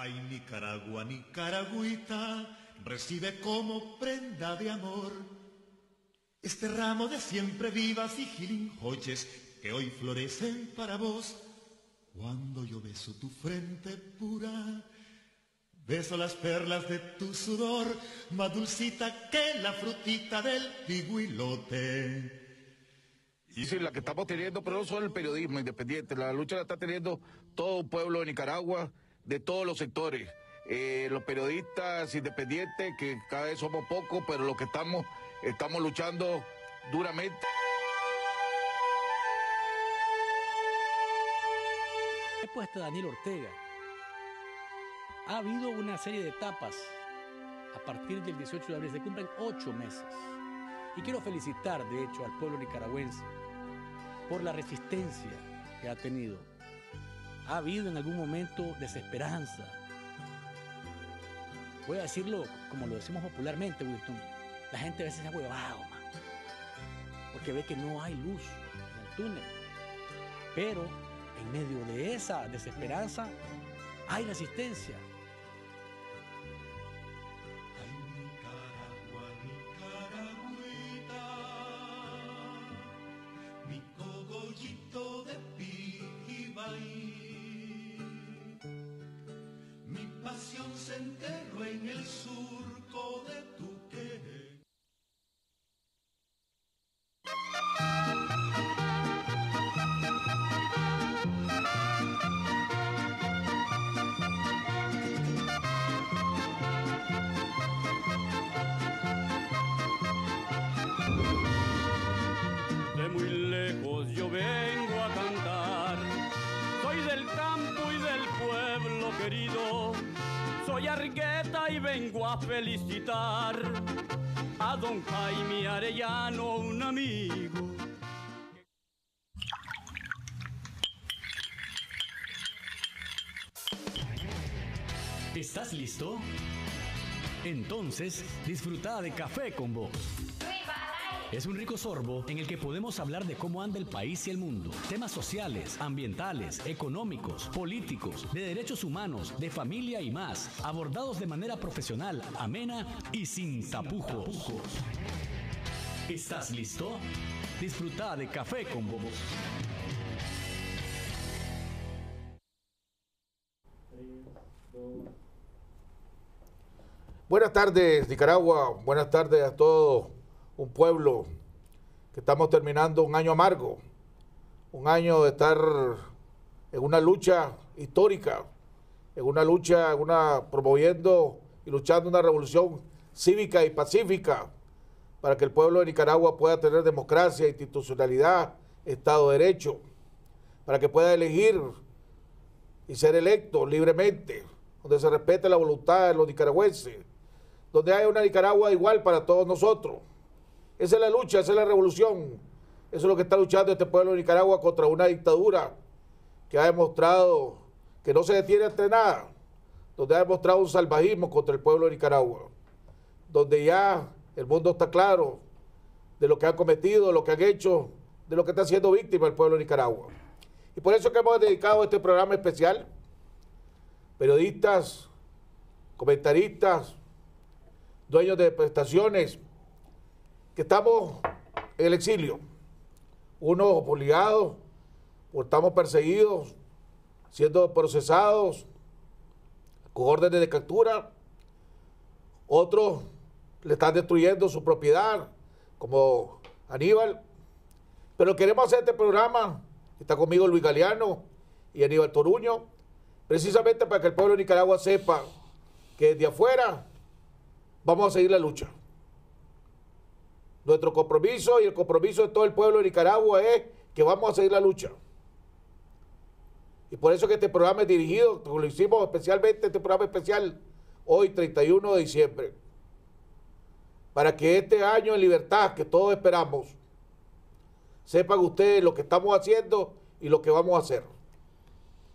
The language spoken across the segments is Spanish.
Ay, Nicaragua, Nicaragüita, recibe como prenda de amor este ramo de siempre vivas y gilinjoches que hoy florecen para vos. Cuando yo beso tu frente pura, beso las perlas de tu sudor, más dulcita que la frutita del pigüilote. Y sí, la que estamos teniendo, pero no solo el periodismo independiente, la lucha la está teniendo todo un pueblo de Nicaragua, de todos los sectores. Los periodistas independientes, que cada vez somos pocos, pero los que estamos luchando duramente. He puesto a Daniel Ortega. Ha habido una serie de etapas. A partir del 18 de abril se cumplen 8 meses. Y quiero felicitar, de hecho, al pueblo nicaragüense por la resistencia que ha tenido. Ha habido en algún momento desesperanza. Voy a decirlo como lo decimos popularmente, Wilton. La gente a veces se ha huevado, man, porque ve que no hay luz en el túnel. Pero en medio de esa desesperanza hay resistencia. Se enterró en el surco de tu querer. De muy lejos yo vengo a cantar, soy del campo y del pueblo querido. Soy Argueta y vengo a felicitar a don Jaime Arellano, un amigo. ¿Estás listo? Entonces, disfruta de Café con Vos. Es un rico sorbo en el que podemos hablar de cómo anda el país y el mundo. Temas sociales, ambientales, económicos, políticos, de derechos humanos, de familia y más. Abordados de manera profesional, amena y sin tapujos. ¿Estás listo? Disfruta de Café con Vos. Buenas tardes, Nicaragua. Buenas tardes a todo un pueblo que estamos terminando un año amargo, un año de estar en una lucha histórica, en una lucha, promoviendo y luchando una revolución cívica y pacífica para que el pueblo de Nicaragua pueda tener democracia, institucionalidad, Estado de Derecho, para que pueda elegir y ser electo libremente, donde se respete la voluntad de los nicaragüenses, donde haya una Nicaragua igual para todos nosotros. Esa es la lucha, esa es la revolución. Eso es lo que está luchando este pueblo de Nicaragua contra una dictadura que ha demostrado que no se detiene ante nada, donde ha demostrado un salvajismo contra el pueblo de Nicaragua, donde ya el mundo está claro de lo que han cometido, de lo que han hecho, de lo que está siendo víctima el pueblo de Nicaragua. Y por eso que hemos dedicado este programa especial, periodistas, comentaristas, dueños de prestaciones, que estamos en el exilio, unos obligados, o estamos perseguidos, siendo procesados con órdenes de captura, otros le están destruyendo su propiedad, como Aníbal. Pero queremos hacer este programa, está conmigo Luis Galeano y Aníbal Toruño, precisamente para que el pueblo de Nicaragua sepa que desde afuera vamos a seguir la lucha. Nuestro compromiso y el compromiso de todo el pueblo de Nicaragua es que vamos a seguir la lucha. Y por eso que este programa es dirigido, lo hicimos especialmente, este programa especial, hoy 31 de diciembre, para que este año en libertad que todos esperamos, sepan ustedes lo que estamos haciendo y lo que vamos a hacer.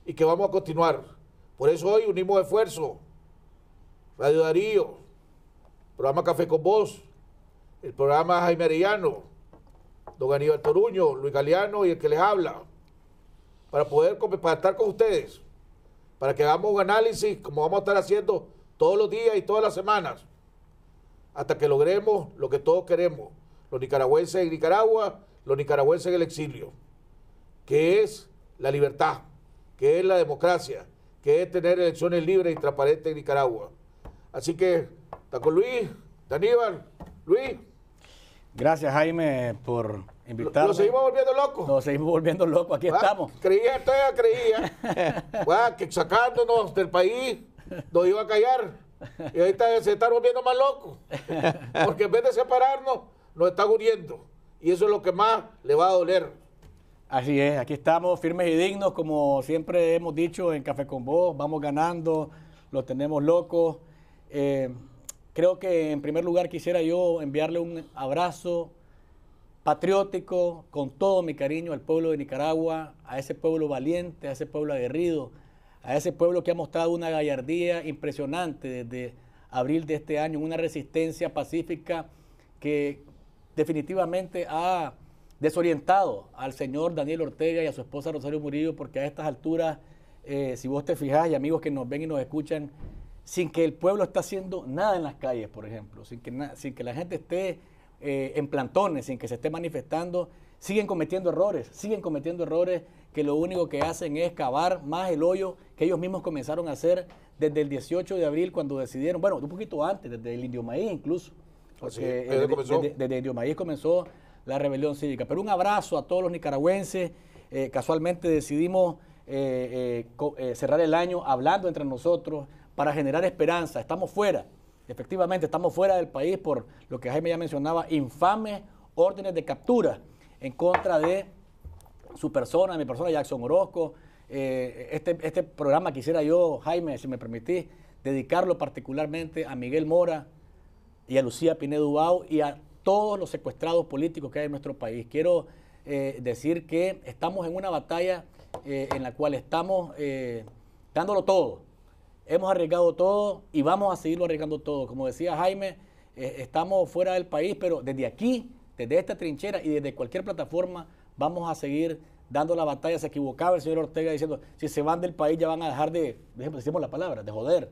Y que vamos a continuar. Por eso hoy unimos esfuerzos. Radio Darío, programa Café con Vos, el programa Jaime Arellano, don Aníbal Toruño, Luis Galeano y el que les habla, para estar con ustedes, para que hagamos un análisis, como vamos a estar haciendo todos los días y todas las semanas, hasta que logremos lo que todos queremos, los nicaragüenses en Nicaragua, los nicaragüenses en el exilio, que es la libertad, que es la democracia, que es tener elecciones libres y transparentes en Nicaragua. Así que, está con Luis, Aníbal, Luis. Gracias, Jaime, por invitarme. Nos seguimos volviendo locos. Nos seguimos volviendo locos, aquí estamos. Creía, todavía creía. Que sacándonos del país nos iba a callar. Y ahorita se están volviendo más locos. Porque en vez de separarnos, nos están uniendo. Y eso es lo que más le va a doler. Así es, aquí estamos firmes y dignos, como siempre hemos dicho en Café con Vos, vamos ganando, los tenemos locos. Creo que en primer lugar quisiera yo enviarle un abrazo patriótico con todo mi cariño al pueblo de Nicaragua, a ese pueblo valiente, a ese pueblo aguerrido, a ese pueblo que ha mostrado una gallardía impresionante desde abril de este año, una resistencia pacífica que definitivamente ha desorientado al señor Daniel Ortega y a su esposa Rosario Murillo, porque a estas alturas, si vos te fijás, y amigos que nos ven y nos escuchan, sin que el pueblo esté haciendo nada en las calles, por ejemplo, sin que la gente esté en plantones, sin que se esté manifestando, siguen cometiendo errores que lo único que hacen es cavar más el hoyo que ellos mismos comenzaron a hacer desde el 18 de abril cuando decidieron, bueno, un poquito antes, desde el Indio Maíz incluso, porque desde el Indio Maíz comenzó la rebelión cívica. Pero un abrazo a todos los nicaragüenses, casualmente decidimos cerrar el año hablando entre nosotros, para generar esperanza. Estamos fuera, efectivamente, estamos fuera del país por lo que Jaime ya mencionaba, infames órdenes de captura en contra de su persona, mi persona, Jackson Orozco. Este programa quisiera yo, Jaime, si me permitís, dedicarlo particularmente a Miguel Mora y a Lucía Pinedo Ubao y a todos los secuestrados políticos que hay en nuestro país. Quiero decir que estamos en una batalla en la cual estamos dándolo todo. Hemos arriesgado todo y vamos a seguirlo arriesgando todo. Como decía Jaime, estamos fuera del país, pero desde aquí, desde esta trinchera y desde cualquier plataforma, vamos a seguir dando la batalla. Se equivocaba el señor Ortega diciendo, si se van del país ya van a dejar decimos la palabra, de joder.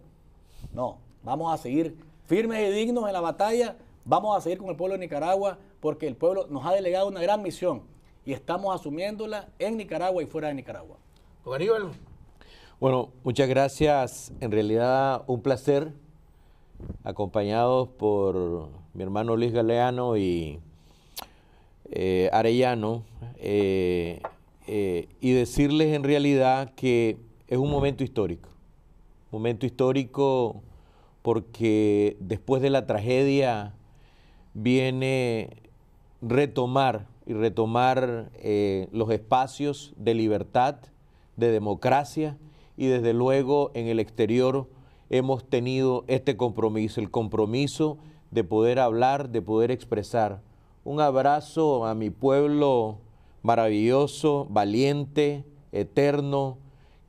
No, vamos a seguir firmes y dignos en la batalla, vamos a seguir con el pueblo de Nicaragua, porque el pueblo nos ha delegado una gran misión y estamos asumiéndola en Nicaragua y fuera de Nicaragua. Don Aníbal. Bueno, muchas gracias. En realidad, un placer, acompañados por mi hermano Luis Galeano y Arellano, y decirles en realidad que es un momento histórico porque después de la tragedia viene retomar los espacios de libertad, de democracia, y desde luego en el exterior hemos tenido este compromiso, el compromiso de poder hablar, de poder expresar. Un abrazo a mi pueblo maravilloso, valiente, eterno,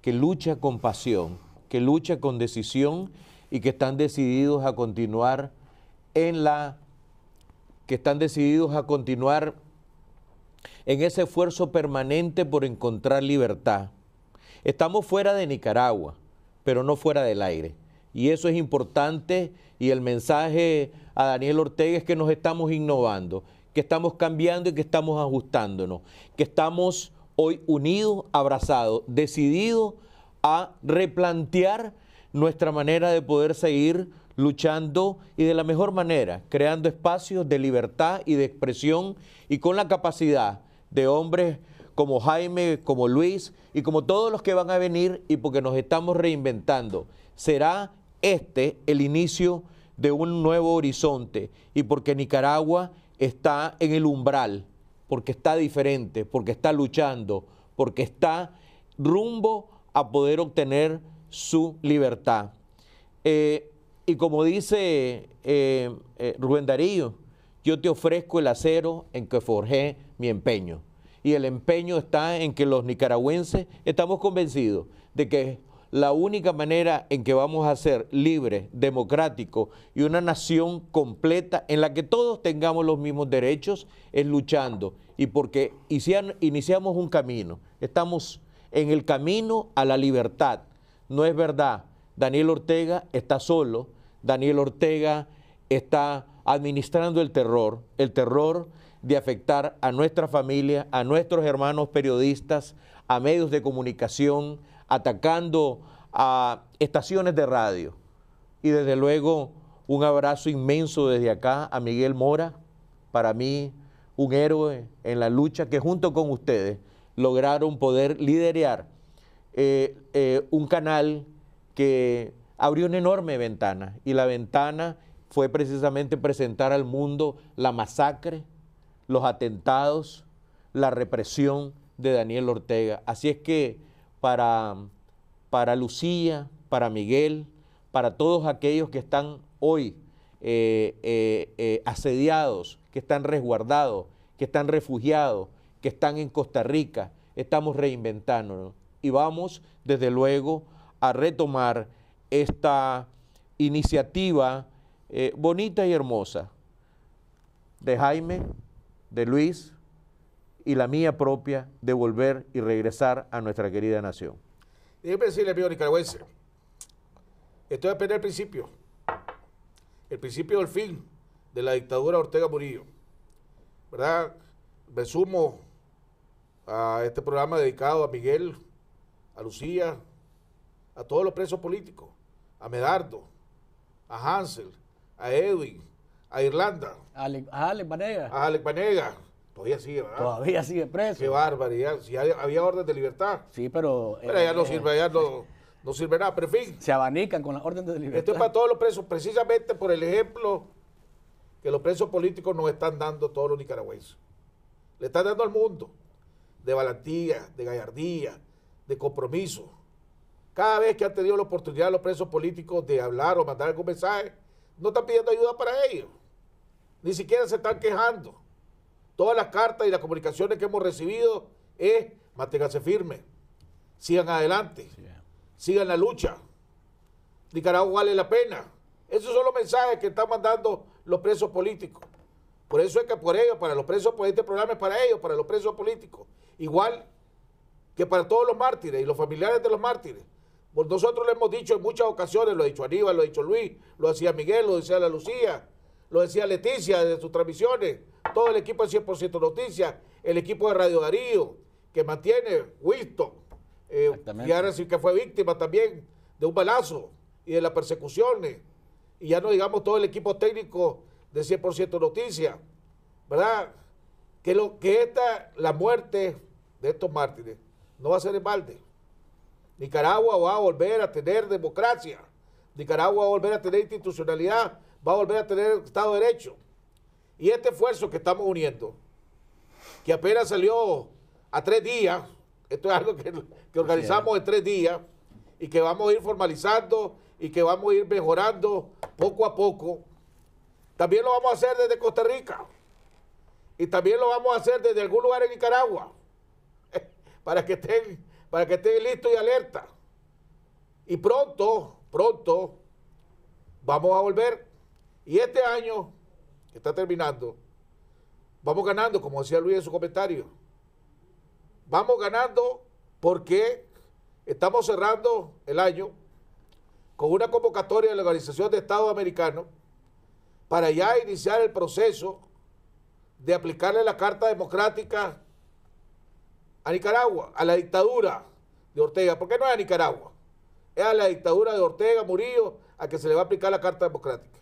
que lucha con pasión, que lucha con decisión y que están decididos a continuar en ese esfuerzo permanente por encontrar libertad. Estamos fuera de Nicaragua, pero no fuera del aire. Y eso es importante, y el mensaje a Daniel Ortega es que nos estamos innovando, que estamos cambiando y que estamos ajustándonos, que estamos hoy unidos, abrazados, decididos a replantear nuestra manera de poder seguir luchando y de la mejor manera, creando espacios de libertad y de expresión y con la capacidad de hombres como Jaime, como Luis y como todos los que van a venir, y porque nos estamos reinventando. Será el inicio de un nuevo horizonte, y porque Nicaragua está en el umbral, porque está diferente, porque está luchando, porque está rumbo a poder obtener su libertad. Y como dice Rubén Darío, yo te ofrezco el acero en que forjé mi empeño. Y el empeño está en que los nicaragüenses estamos convencidos de que la única manera en que vamos a ser libres, democráticos y una nación completa en la que todos tengamos los mismos derechos es luchando. Y porque iniciamos un camino, estamos en el camino a la libertad. no es verdad. Daniel Ortega está solo, Daniel Ortega está administrando el terror de afectar a nuestra familia, a nuestros hermanos periodistas, a medios de comunicación, atacando a estaciones de radio. Y desde luego un abrazo inmenso desde acá a Miguel Mora, para mí un héroe en la lucha que junto con ustedes lograron poder liderar un canal que abrió una enorme ventana, y la ventana fue precisamente presentar al mundo la masacre, los atentados, la represión de Daniel Ortega. Así es que para Lucía, para Miguel, para todos aquellos que están hoy asediados, que están resguardados, que están refugiados, que están en Costa Rica, estamos reinventándonos y vamos desde luego a retomar esta iniciativa bonita y hermosa de Jaime, de Luis y la mía propia de volver y regresar a nuestra querida nación. Déjeme decirle, amigo nicaragüense, esto es apenas el principio del fin de la dictadura Ortega Murillo, ¿verdad? Me sumo a este programa dedicado a Miguel, a Lucía, a todos los presos políticos, a Medardo, a Hansel, a Edwin, a Irlanda, A Alex Vanega. a Alex Vanega. Todavía sigue, ¿verdad? Todavía sigue preso. Qué barbaridad. Si había orden de libertad. Sí, pero Ya no sirve, no sirve nada. Pero en fin, se abanican con las órdenes de libertad. esto es para todos los presos, precisamente por el ejemplo que los presos políticos nos están dando todos los nicaragüenses. Le están dando al mundo de valentía, de gallardía, de compromiso. Cada vez que han tenido la oportunidad los presos políticos de hablar o mandar algún mensaje, no están pidiendo ayuda para ellos. Ni siquiera se están quejando. Todas las cartas y las comunicaciones que hemos recibido es: manténganse firmes, sigan adelante, sigan la lucha, Nicaragua vale la pena. Esos son los mensajes que están mandando los presos políticos. Por eso es que por ellos, para los presos, pues este programa es para ellos, para los presos políticos. Igual que para todos los mártires y los familiares de los mártires. Pues nosotros lo hemos dicho en muchas ocasiones, lo ha dicho Aníbal, lo ha dicho Luis, lo decía Miguel, lo decía la Lucía, lo decía Leticia de sus transmisiones, todo el equipo de 100% Noticias, el equipo de Radio Darío, que mantiene Winston, que fue víctima también de un balazo y de las persecuciones, y ya no digamos todo el equipo técnico de 100% Noticias, ¿verdad? La muerte de estos mártires no va a ser en balde. Nicaragua va a volver a tener democracia, Nicaragua va a volver a tener institucionalidad, va a volver a tener Estado de Derecho. Y este esfuerzo que estamos uniendo, que apenas salió a 3 días, esto es algo que organizamos en 3 días y que vamos a ir formalizando y que vamos a ir mejorando poco a poco, también lo vamos a hacer desde Costa Rica y también lo vamos a hacer desde algún lugar en Nicaragua para que estén listos y alerta. Y pronto vamos a volver. Y este año que está terminando, vamos ganando, como decía Luis en su comentario. Vamos ganando porque estamos cerrando el año con una convocatoria de la Organización de Estados Americanos para ya iniciar el proceso de aplicarle la Carta Democrática a Nicaragua, a la dictadura de Ortega. ¿Por qué no es a Nicaragua? Es a la dictadura de Ortega, Murillo, a que se le va a aplicar la Carta Democrática.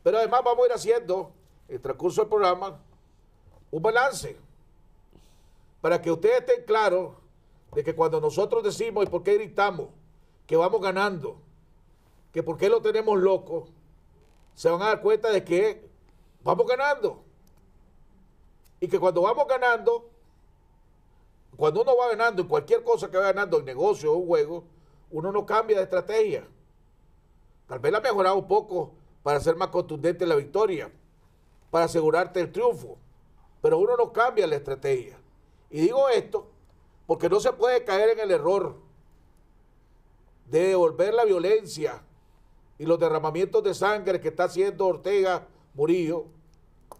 Pero además vamos a ir haciendo, en el transcurso del programa, un balance para que ustedes estén claros de que cuando nosotros decimos y por qué gritamos que vamos ganando, que por qué lo tenemos loco, se van a dar cuenta de que vamos ganando. Y que cuando vamos ganando, cuando uno va ganando en cualquier cosa que va ganando, en negocio o un juego, uno no cambia de estrategia. Tal vez la ha mejorado un poco para ser más contundente en la victoria, para asegurarte el triunfo, pero uno no cambia la estrategia. Y digo esto porque no se puede caer en el error de devolver la violencia y los derramamientos de sangre que está haciendo Ortega Murillo,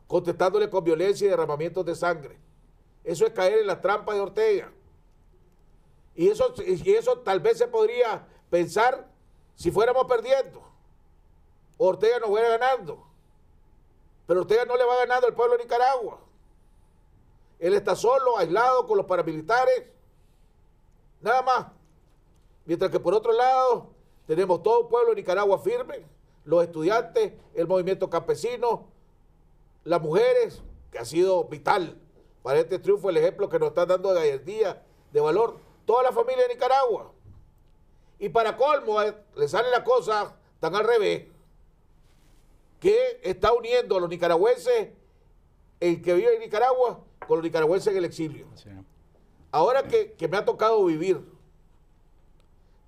contestándole con violencia y derramamientos de sangre. Eso es caer en la trampa de Ortega. Y eso tal vez se podría pensar si fuéramos perdiendo, Ortega nos fuera ganando. Pero Ortega no le va ganando al pueblo de Nicaragua. Él está solo, aislado, con los paramilitares, nada más. Mientras que por otro lado, tenemos todo el pueblo de Nicaragua firme, los estudiantes, el movimiento campesino, las mujeres, que ha sido vital para este triunfo, el ejemplo que nos están dando de gallardía, de valor, toda la familia de Nicaragua. Y para colmo, le sale la cosa tan al revés, que está uniendo a los nicaragüenses, el que vive en Nicaragua, con los nicaragüenses en el exilio. Sí. Ahora que me ha tocado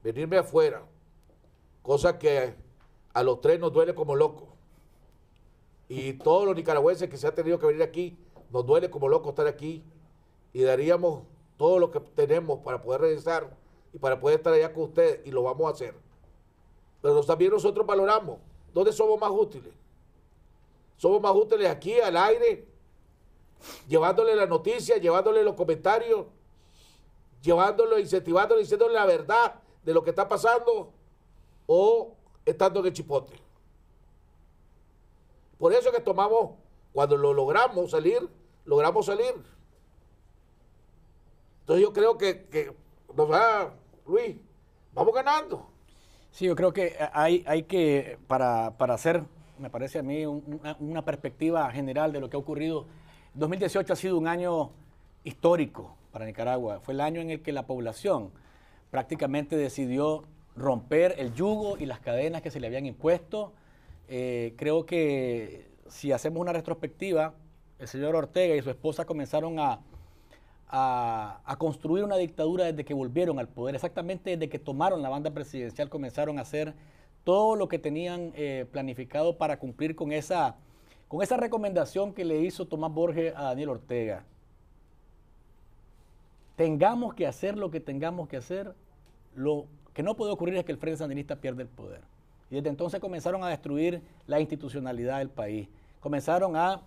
venirme afuera, cosa que a los tres nos duele como locos. Y todos los nicaragüenses que se han tenido que venir aquí, nos duele como locos estar aquí. Y daríamos todo lo que tenemos para poder regresar y para poder estar allá con ustedes, y lo vamos a hacer. Pero también nosotros valoramos dónde somos más útiles. Somos más útiles aquí, al aire, llevándole la noticia, llevándole los comentarios, llevándolo, incentivándolo, diciéndole la verdad de lo que está pasando, o estando en el chipote. Por eso es que tomamos, cuando lo logramos salir. Entonces yo creo que nos va, Luis, vamos ganando. Sí, yo creo que hay que, para hacer, me parece a mí, una perspectiva general de lo que ha ocurrido. 2018 ha sido un año histórico para Nicaragua. Fue el año en el que la población prácticamente decidió romper el yugo y las cadenas que se le habían impuesto. Creo que si hacemos una retrospectiva, el señor Ortega y su esposa comenzaron a construir una dictadura desde que volvieron al poder. Exactamente desde que tomaron la banda presidencial comenzaron a hacer todo lo que tenían planificado para cumplir con esa recomendación que le hizo Tomás Borges a Daniel Ortega. Tengamos que hacer lo que tengamos que hacer, lo que no puede ocurrir es que el Frente Sandinista pierda el poder. Y desde entonces comenzaron a destruir la institucionalidad del país. Comenzaron a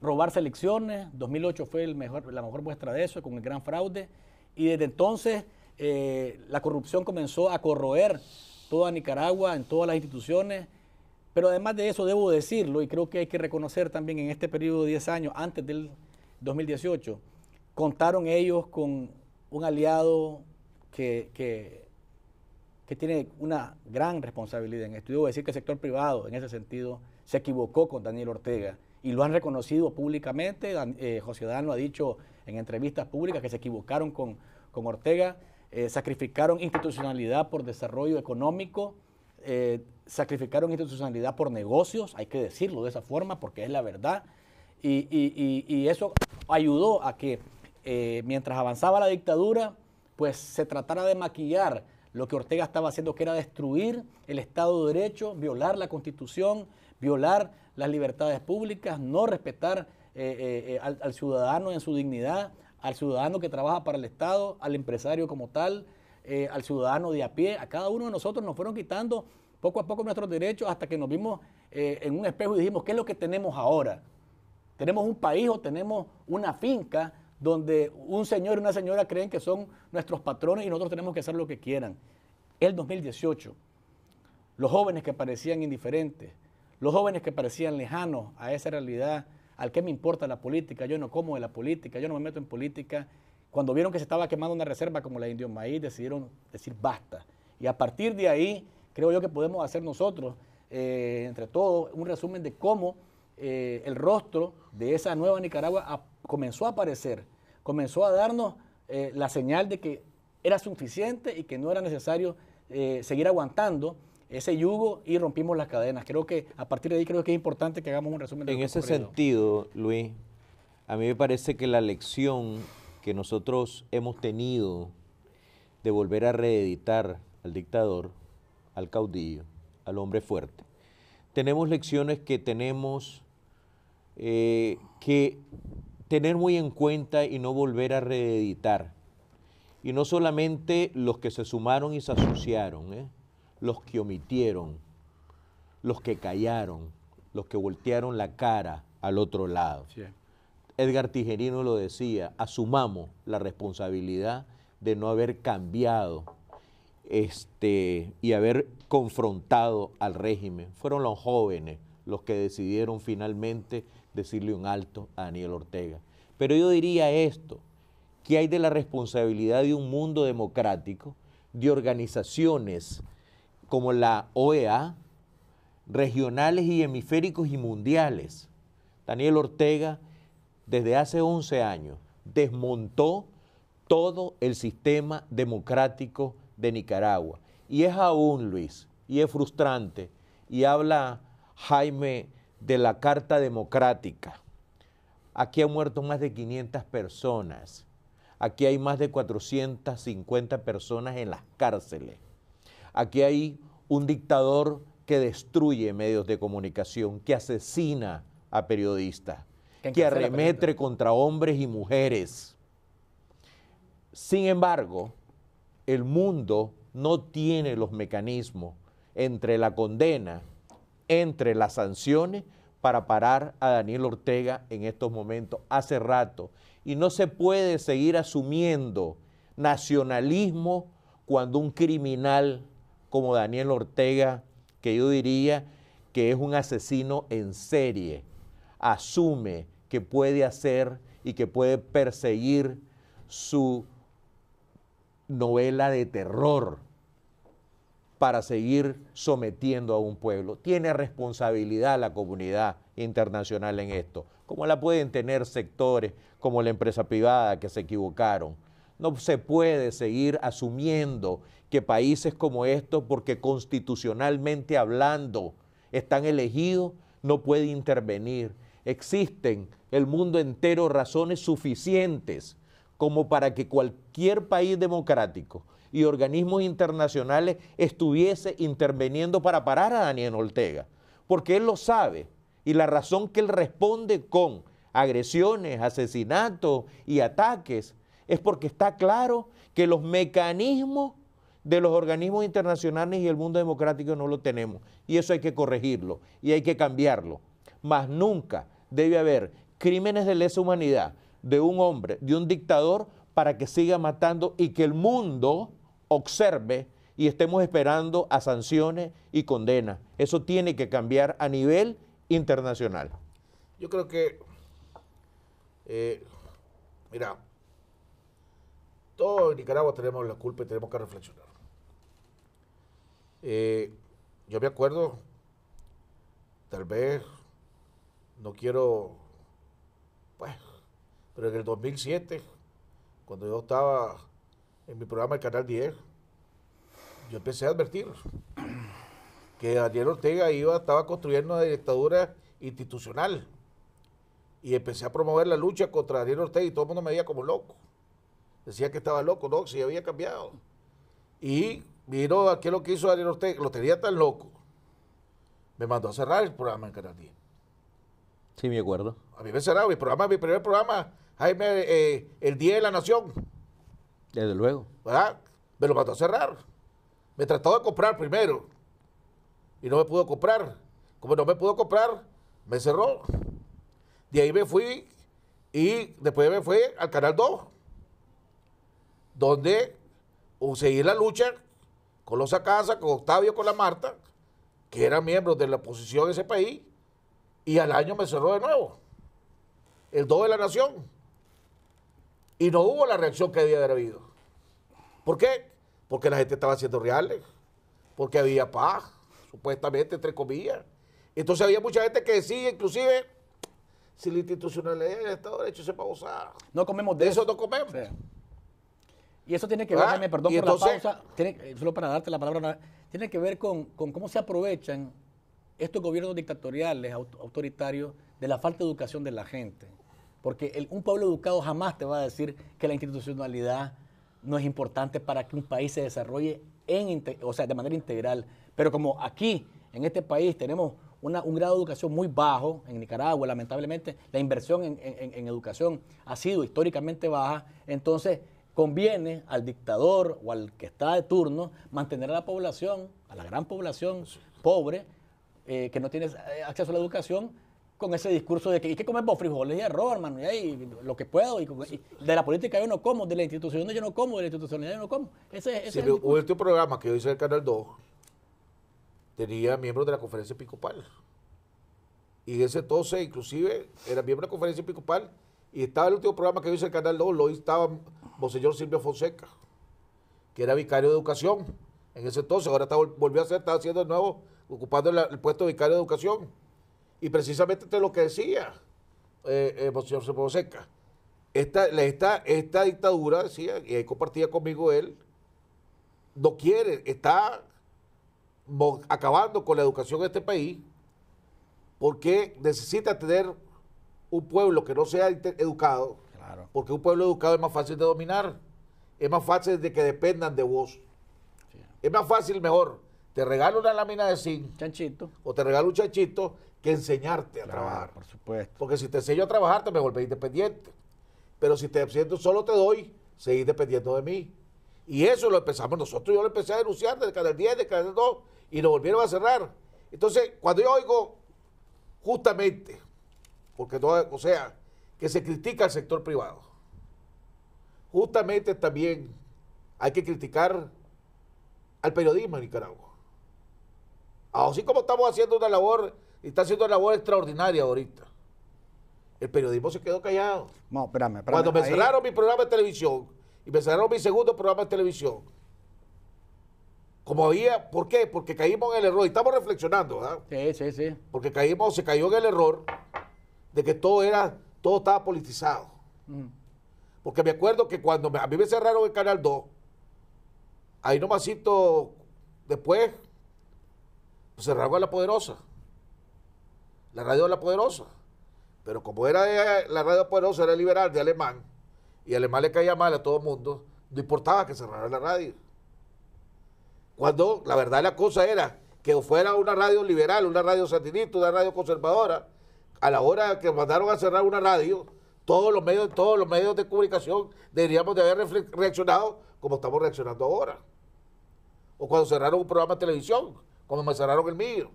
robarse elecciones. 2008 fue la mejor muestra de eso, con el gran fraude. Y desde entonces la corrupción comenzó a corroer toda Nicaragua, en todas las instituciones. Pero además de eso, debo decirlo, y creo que hay que reconocer también en este periodo de 10 años, antes del 2018, contaron ellos con un aliado que tiene una gran responsabilidad en esto. Debo decir que el sector privado, en ese sentido, se equivocó con Daniel Ortega y lo han reconocido públicamente. José Dano ha dicho en entrevistas públicas que se equivocaron con Ortega, sacrificaron institucionalidad por desarrollo económico, sacrificaron institucionalidad por negocios, hay que decirlo de esa forma porque es la verdad, y eso ayudó a que mientras avanzaba la dictadura, pues se tratara de maquillar lo que Ortega estaba haciendo, que era destruir el Estado de Derecho, violar la Constitución, violar las libertades públicas, no respetar al ciudadano en su dignidad, al ciudadano que trabaja para el Estado, al empresario como tal, al ciudadano de a pie. A cada uno de nosotros nos fueron quitando poco a poco nuestros derechos hasta que nos vimos en un espejo y dijimos, ¿qué es lo que tenemos ahora? ¿Tenemos un país o tenemos una finca donde un señor y una señora creen que son nuestros patrones y nosotros tenemos que hacer lo que quieran? El 2018, los jóvenes que parecían indiferentes, los jóvenes que parecían lejanos a esa realidad, al que me importa la política, yo no como de la política, yo no me meto en política, cuando vieron que se estaba quemando una reserva como la Indio Maíz, decidieron decir basta. Y a partir de ahí, creo yo que podemos hacer nosotros, entre todos, un resumen de cómo el rostro de esa nueva Nicaragua comenzó a aparecer, comenzó a darnos la señal de que era suficiente y que no era necesario seguir aguantando ese yugo y rompimos las cadenas. Creo que a partir de ahí creo que es importante que hagamos un resumen de lo que ocurrido. En ese sentido, Luis, a mí me parece que la lección que nosotros hemos tenido de volver a reeditar al dictador, al caudillo, al hombre fuerte, tenemos lecciones que tenemos que tener muy en cuenta y no volver a reeditar. Y no solamente los que se sumaron y se asociaron, los que omitieron, los que callaron, los que voltearon la cara al otro lado. Sí. Edgar Tijerino lo decía, asumamos la responsabilidad de no haber cambiado y haber confrontado al régimen. Fueron los jóvenes los que decidieron finalmente decirle un alto a Daniel Ortega. Pero yo diría esto, ¿qué hay de la responsabilidad de un mundo democrático, de organizaciones como la OEA, regionales y hemisféricos y mundiales? Daniel Ortega, desde hace 11 años, desmontó todo el sistema democrático de Nicaragua. Y es aún, Luis, y es frustrante, y habla Jaime de la Carta Democrática. Aquí han muerto más de 500 personas. Aquí hay más de 450 personas en las cárceles. Aquí hay un dictador que destruye medios de comunicación, que asesina a periodistas, que arremete contra hombres y mujeres. Sin embargo, el mundo no tiene los mecanismos entre la condena, entre las sanciones, para parar a Daniel Ortega en estos momentos, hace rato. Y no se puede seguir asumiendo nacionalismo cuando un criminal como Daniel Ortega, que yo diría que es un asesino en serie, asume que puede hacer y que puede perseguir su novela de terror para seguir sometiendo a un pueblo. Tiene responsabilidad la comunidad internacional en esto, como la pueden tener sectores como la empresa privada que se equivocaron. No se puede seguir asumiendo que países como estos, porque constitucionalmente hablando están elegidos, no puede intervenir. Existen el mundo entero razones suficientes como para que cualquier país democrático y organismos internacionales estuviese interviniendo para parar a Daniel Ortega, porque él lo sabe, y la razón que él responde con agresiones, asesinatos y ataques es porque está claro que los mecanismos de los organismos internacionales y el mundo democrático no lo tenemos, y eso hay que corregirlo y hay que cambiarlo. Mas nunca debe haber crímenes de lesa humanidad de un hombre, de un dictador, para que siga matando y que el mundo observe y estemos esperando a sanciones y condenas. Eso tiene que cambiar a nivel internacional. Yo creo que, mira, todos en Nicaragua tenemos la culpa y tenemos que reflexionar. Yo me acuerdo, tal vez, no quiero, pues, pero en el 2007, cuando yo estaba en mi programa El Canal 10, yo empecé a advertir que Daniel Ortega estaba construyendo una dictadura institucional, y empecé a promover la lucha contra Daniel Ortega y todo el mundo me veía como loco. Decía que estaba loco, no, que se había cambiado. Y vino aquí lo que hizo Daniel Ortega, lo tenía tan loco, me mandó a cerrar el programa en Canal 10. Sí, me acuerdo. A mí me cerraba mi primer programa, Jaime, El Día de la Nación. Desde luego. ¿Verdad? Me lo mandó a cerrar. Me trató de comprar primero y no me pudo comprar. Como no me pudo comprar, me cerró. De ahí me fui y después me fui al Canal 2, donde seguí la lucha con los Sacasa, con Octavio, con la Marta, que eran miembros de la oposición en ese país, y al año me cerró de nuevo, el 2 de la Nación. Y no hubo la reacción que debía haber habido. ¿Por qué? Porque la gente estaba haciendo reales, porque había paz, supuestamente, entre comillas. Entonces había mucha gente que decía, inclusive, si la institucionalidad del Estado de Derecho se va a gozar. No comemos de eso. No comemos. Sí. Y eso tiene que ver, Jaime, perdón por entonces, la pausa, solo para darte la palabra, tiene que ver con cómo se aprovechan estos gobiernos dictatoriales, autoritarios, de la falta de educación de la gente. Porque un pueblo educado jamás te va a decir que la institucionalidad no es importante para que un país se desarrolle de manera integral. Pero como aquí, en este país, tenemos un grado de educación muy bajo, en Nicaragua, lamentablemente, la inversión en educación ha sido históricamente baja, entonces conviene al dictador o al que está de turno mantener a la población, a la gran población pobre, que no tiene acceso a la educación, con ese discurso de que ¿y qué comer frijoles y arroz, hermano? Y ahí, lo que puedo. Y de la política yo no como, de la institución yo no como, de la institucionalidad yo no como. Ese es el discurso. Este programa que yo hice en el Canal 2 tenía miembros de la conferencia episcopal. Y en ese entonces, inclusive, era miembro de la conferencia episcopal. Y estaba el último programa que yo hice en el Canal 2, lo estaba Monseñor Silvio Fonseca, que era vicario de educación. En ese entonces, ahora volvió a ser, estaba haciendo de nuevo, ocupando el puesto de vicario de educación. Y precisamente esto es lo que decía Monseñor Fonseca. Esta dictadura, decía, y ahí compartía conmigo él, no quiere, está acabando con la educación de este país, porque necesita tener un pueblo que no sea educado, Claro. porque un pueblo educado es más fácil de dominar, es más fácil de que dependan de vos. Sí. Es más fácil, mejor, te regalo una lámina de zinc Chanchito. o te regalo un chanchito que enseñarte a Claro, trabajar. por supuesto. Porque si te enseño a trabajar, te me volvés independiente. Pero si te siento solo te doy, seguís dependiendo de mí. Y eso lo empezamos nosotros. Yo lo empecé a denunciar del Canal 10, del Canal 2, y nos volvieron a cerrar. Entonces, cuando yo oigo justamente, porque no, o sea, que se critica al sector privado, justamente también hay que criticar al periodismo en Nicaragua. Así como estamos haciendo una labor, y está haciendo una labor extraordinaria ahorita, el periodismo se quedó callado. No, espérame. Cuando me ahí- cerraron mi programa de televisión y me cerraron mi segundo programa de televisión, como había, ¿por qué? Porque caímos en el error, y estamos reflexionando, ¿verdad? Sí. Porque se cayó en el error de que todo estaba politizado. Porque me acuerdo que cuando a mí me cerraron el Canal 2, ahí nomasito después cerraron a La Poderosa, la radio de La Poderosa. Pero como era la radio Poderosa, era liberal de Alemán, y Alemán le caía mal a todo el mundo, no importaba que cerrara la radio. Cuando la verdad la cosa era que fuera una radio liberal, una radio sandinista, una radio conservadora, a la hora que mandaron a cerrar una radio, todos los medios de comunicación deberíamos de haber reaccionado como estamos reaccionando ahora. O cuando cerraron un programa de televisión, como me cerraron el mío.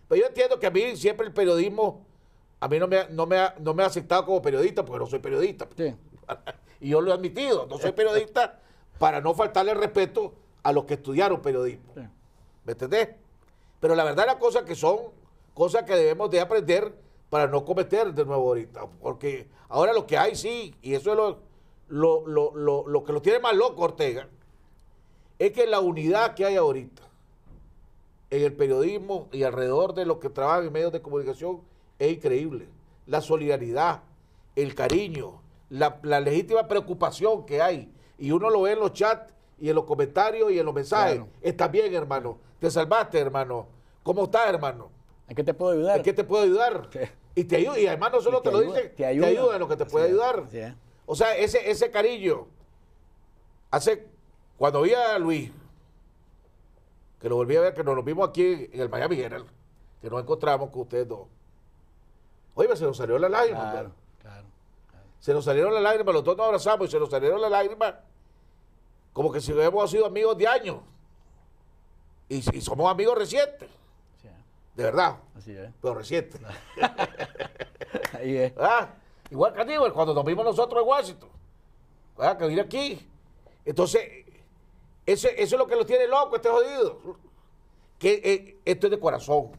Pero yo entiendo que a mí siempre el periodismo, a mí no me ha aceptado como periodista, porque no soy periodista. Sí. Y yo lo he admitido, no soy periodista para no faltarle el respeto a los que estudiaron periodismo. Sí. ¿Me entendés? Pero la verdad las cosas que son cosas que debemos de aprender para no cometer de nuevo ahorita. Porque ahora lo que hay, sí, y eso es lo que lo tiene más loco Ortega, es que la unidad que hay ahorita en el periodismo y alrededor de los que trabajan en medios de comunicación es increíble. La solidaridad, el cariño, la legítima preocupación que hay. Y uno lo ve en los chats y en los comentarios y en los mensajes. Claro. Estás bien, hermano. Te salvaste, hermano. ¿Cómo estás, hermano? ¿En qué te puedo ayudar? ¿En qué te puedo ayudar? Sí. Y te ayuda. Y además no solo Y te te lo ayuda, dicen, te ayuda. en lo que te Así puede es, ayudar. así es. O sea, ese cariño. Cuando vi a Luis, que lo volví a ver, que nos lo vimos aquí en el Miami Herald, que nos encontramos con ustedes dos. Oye, se nos salió la lágrima. Claro, hermano. claro. Se nos salieron las lágrimas, los dos nos abrazamos y se nos salieron las lágrimas como que si hubiéramos sido amigos de años. Y somos amigos recientes, Sí, de verdad, así es. pero recientes. Ahí es. ¿Ah? Igual que Aníbal, cuando nos vimos nosotros en Washington, ¿ah? Que vine aquí. Entonces, eso es lo que lo tiene loco, este jodido. Que esto es de corazón,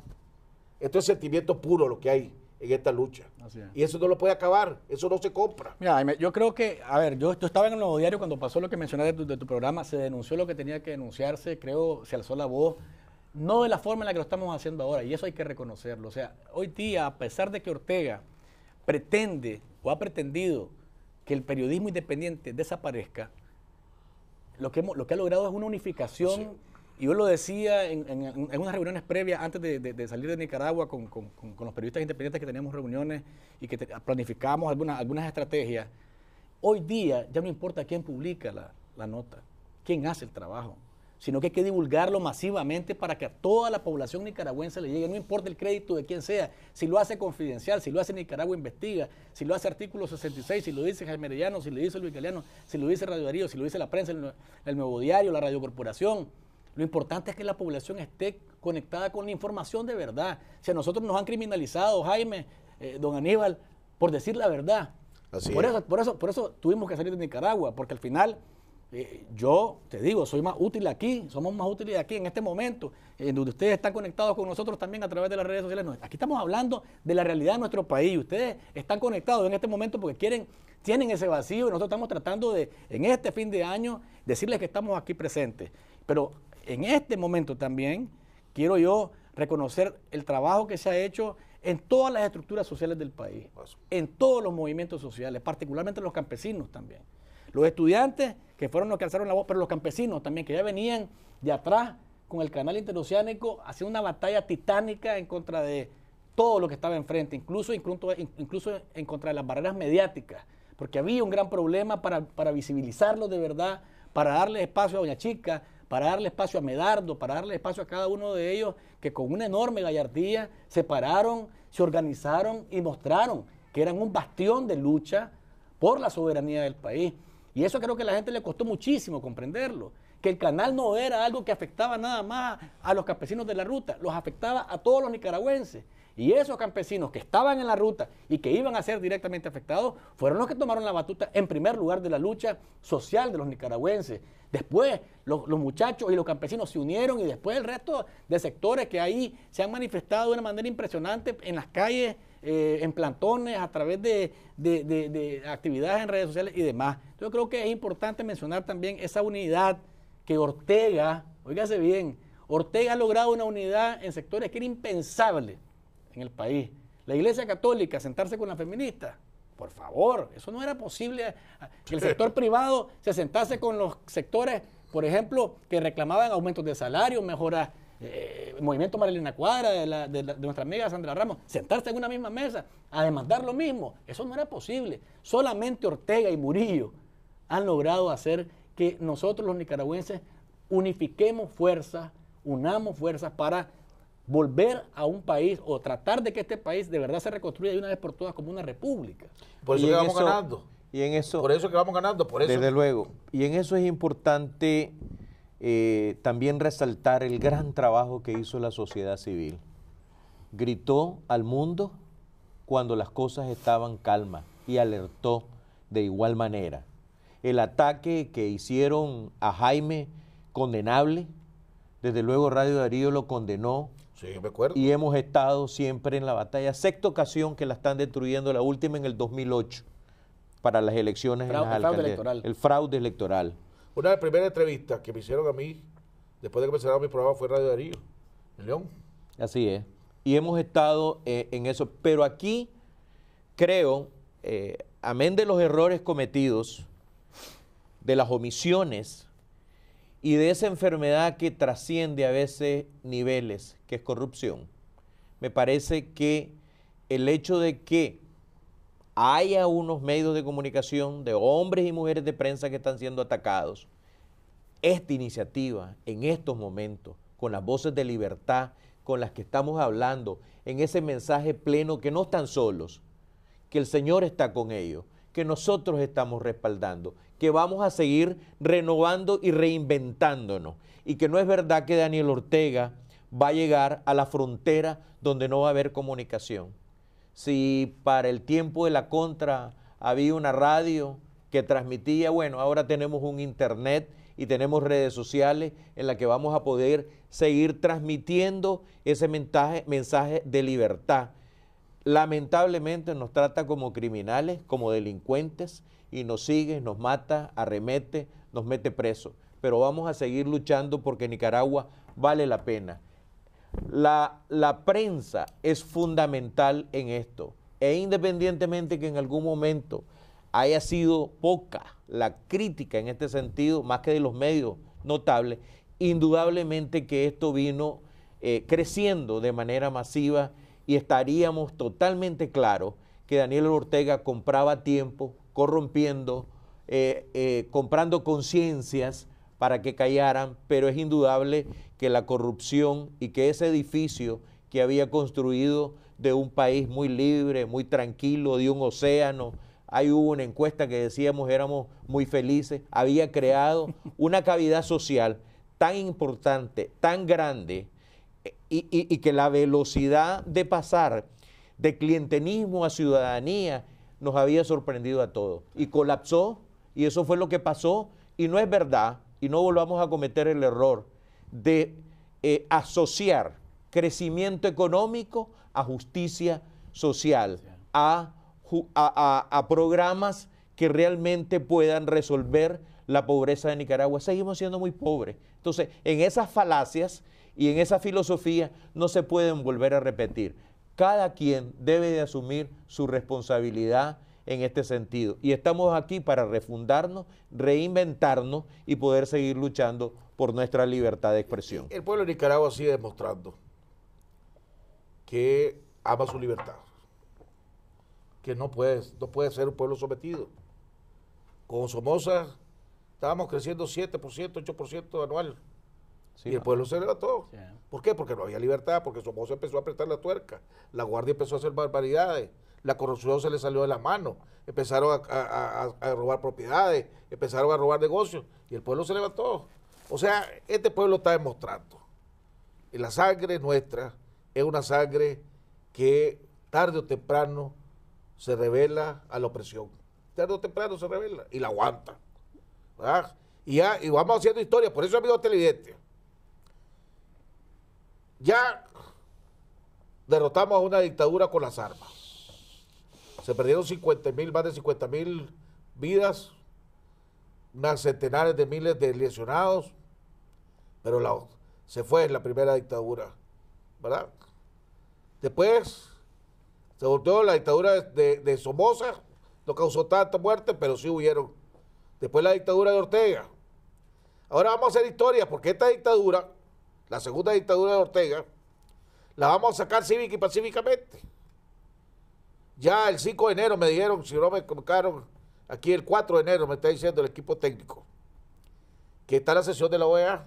esto es sentimiento puro lo que hay en esta lucha. Así es. Y eso no lo puede acabar, eso no se compra. Mira, Jaime, yo creo que, a ver, yo estaba en el Nuevo Diario cuando pasó lo que mencionaste de tu programa, se denunció lo que tenía que denunciarse, creo, se alzó la voz, no de la forma en la que lo estamos haciendo ahora, y eso hay que reconocerlo. O sea, hoy día, a pesar de que Ortega pretende o ha pretendido que el periodismo independiente desaparezca, lo que ha logrado es una unificación, y yo lo decía en unas reuniones previas antes de salir de Nicaragua con los periodistas independientes que teníamos reuniones y que planificábamos algunas estrategias. Hoy día ya no importa quién publica la nota, quién hace el trabajo, sino que hay que divulgarlo masivamente para que a toda la población nicaragüense le llegue, no importa el crédito de quién sea, si lo hace Confidencial, si lo hace Nicaragua Investiga, si lo hace Artículo 66, si lo dice Jaime Arellano, si lo dice Luis Galeano, si lo dice Radio Darío, si lo dice la prensa, el Nuevo Diario, la Radio Corporación. Lo importante es que la población esté conectada con la información de verdad. Si a nosotros nos han criminalizado, Jaime, don Aníbal, por decir la verdad. Por eso tuvimos que salir de Nicaragua, porque al final, yo te digo, soy más útil aquí, somos más útiles aquí en este momento, en donde ustedes están conectados con nosotros también a través de las redes sociales. Aquí estamos hablando de la realidad de nuestro país. Ustedes están conectados en este momento porque tienen ese vacío, y nosotros estamos tratando de, en este fin de año, decirles que estamos aquí presentes. Pero en este momento también quiero yo reconocer el trabajo que se ha hecho en todas las estructuras sociales del país, en todos los movimientos sociales, particularmente los campesinos también. Los estudiantes, que fueron los que alzaron la voz, pero los campesinos también, que ya venían de atrás con el Canal Interoceánico, haciendo una batalla titánica en contra de todo lo que estaba enfrente, incluso en contra de las barreras mediáticas, porque había un gran problema para visibilizarlos de verdad, para darle espacio a Doña Chica, para darle espacio a Medardo, para darle espacio a cada uno de ellos, que con una enorme gallardía se pararon, se organizaron y mostraron que eran un bastión de lucha por la soberanía del país. Y eso creo que a la gente le costó muchísimo comprenderlo, que el canal no era algo que afectaba nada más a los campesinos de la ruta, los afectaba a todos los nicaragüenses. Y esos campesinos que estaban en la ruta y que iban a ser directamente afectados fueron los que tomaron la batuta en primer lugar de la lucha social de los nicaragüenses. Después los muchachos y los campesinos se unieron, y después el resto de sectores que ahí se han manifestado de una manera impresionante en las calles, en plantones, a través de actividades en redes sociales y demás. Yo creo que es importante mencionar también esa unidad que Ortega, óigase bien, Ortega ha logrado una unidad en sectores que era impensable en el país. La Iglesia Católica, sentarse con la feminista, por favor, eso no era posible. Que el sector privado se sentase con los sectores, por ejemplo, que reclamaban aumentos de salario, mejoras, el movimiento Marilena Cuadra, de nuestra amiga Sandra Ramos, sentarse en una misma mesa a demandar lo mismo, eso no era posible. Solamente Ortega y Murillo han logrado hacer que nosotros los nicaragüenses unifiquemos fuerzas, unamos fuerzas para volver a un país, o tratar de que este país de verdad se reconstruya de una vez por todas como una república. Por eso que vamos ganando. Y en eso, por eso que vamos ganando, por eso. Desde luego. Y en eso es importante también resaltar el gran trabajo que hizo la sociedad civil. Gritó al mundo cuando las cosas estaban calmas y alertó de igual manera. El ataque que hicieron a Jaime, condenable, desde luego Radio Darío lo condenó. Sí, me acuerdo. Y hemos estado siempre en la batalla. Sexta ocasión que la están destruyendo, la última en el 2008, para las elecciones en las alcaldías. El fraude electoral. Una de las primeras entrevistas que me hicieron a mí, después de que me cerraron mi programa, fue Radio Darío, en León. Así es. Y hemos estado en eso. Pero aquí creo, amén de los errores cometidos, de las omisiones y de esa enfermedad que trasciende a veces niveles, que es corrupción, me parece que el hecho de que haya unos medios de comunicación, de hombres y mujeres de prensa que están siendo atacados, esta iniciativa en estos momentos, con las voces de libertad con las que estamos hablando, en ese mensaje pleno que no están solos, que el Señor está con ellos, que nosotros estamos respaldando, que vamos a seguir renovando y reinventándonos, y que no es verdad que Daniel Ortega va a llegar a la frontera donde no va a haber comunicación. Si para el tiempo de la contra había una radio que transmitía, bueno, ahora tenemos un internet y tenemos redes sociales en las que vamos a poder seguir transmitiendo ese mensaje de libertad. Lamentablemente nos trata como criminales, como delincuentes, y nos sigue, nos mata, arremete, nos mete preso. Pero vamos a seguir luchando porque Nicaragua vale la pena. La prensa es fundamental en esto, e independientemente que en algún momento haya sido poca la crítica en este sentido, más que de los medios notables, indudablemente que esto vino creciendo de manera masiva, y estaríamos totalmente claros que Daniel Ortega compraba tiempo, corrompiendo, comprando conciencias para que callaran, pero es indudable que la corrupción y que ese edificio que había construido de un país muy libre, muy tranquilo, de un océano, ahí hubo una encuesta que decíamos éramos muy felices, había creado una cavidad social tan importante, tan grande, y que la velocidad de pasar de clientelismo a ciudadanía nos había sorprendido a todos. Y colapsó, y eso fue lo que pasó, y no es verdad, y no volvamos a cometer el error de asociar crecimiento económico a justicia social, a programas que realmente puedan resolver la pobreza de Nicaragua. Seguimos siendo muy pobres. Entonces, en esas falacias y en esa filosofía no se pueden volver a repetir. Cada quien debe de asumir su responsabilidad en este sentido. Y estamos aquí para refundarnos, reinventarnos y poder seguir luchando por nuestra libertad de expresión. El pueblo de Nicaragua sigue demostrando que ama su libertad, que no puede ser un pueblo sometido. Con Somoza estábamos creciendo 7%, 8% anual. Sí, y el pueblo se levantó. Sí. ¿Por qué? Porque no había libertad, porque Somoza empezó a apretar la tuerca, la Guardia empezó a hacer barbaridades, la corrupción se le salió de las manos, empezaron a robar propiedades, empezaron a robar negocios, y el pueblo se levantó. O sea, este pueblo está demostrando que la sangre nuestra es una sangre que tarde o temprano se revela a la opresión. Tarde o temprano se revela y la aguanta, ¿verdad? Y vamos haciendo historia. Por eso, amigos televidentes, ya derrotamos a una dictadura con las armas. Se perdieron más de 50,000 vidas, unas centenares de miles de lesionados, pero se fue la primera dictadura, ¿verdad? Después se volvió la dictadura de Somoza, no causó tanta muerte, pero sí huyeron. Después la dictadura de Ortega. Ahora vamos a hacer historia, porque esta dictadura, la segunda dictadura de Ortega, la vamos a sacar cívica y pacíficamente. Ya el 5 de enero me dijeron, si no me equivocaron, aquí el 4 de enero me está diciendo el equipo técnico, que está la sesión de la OEA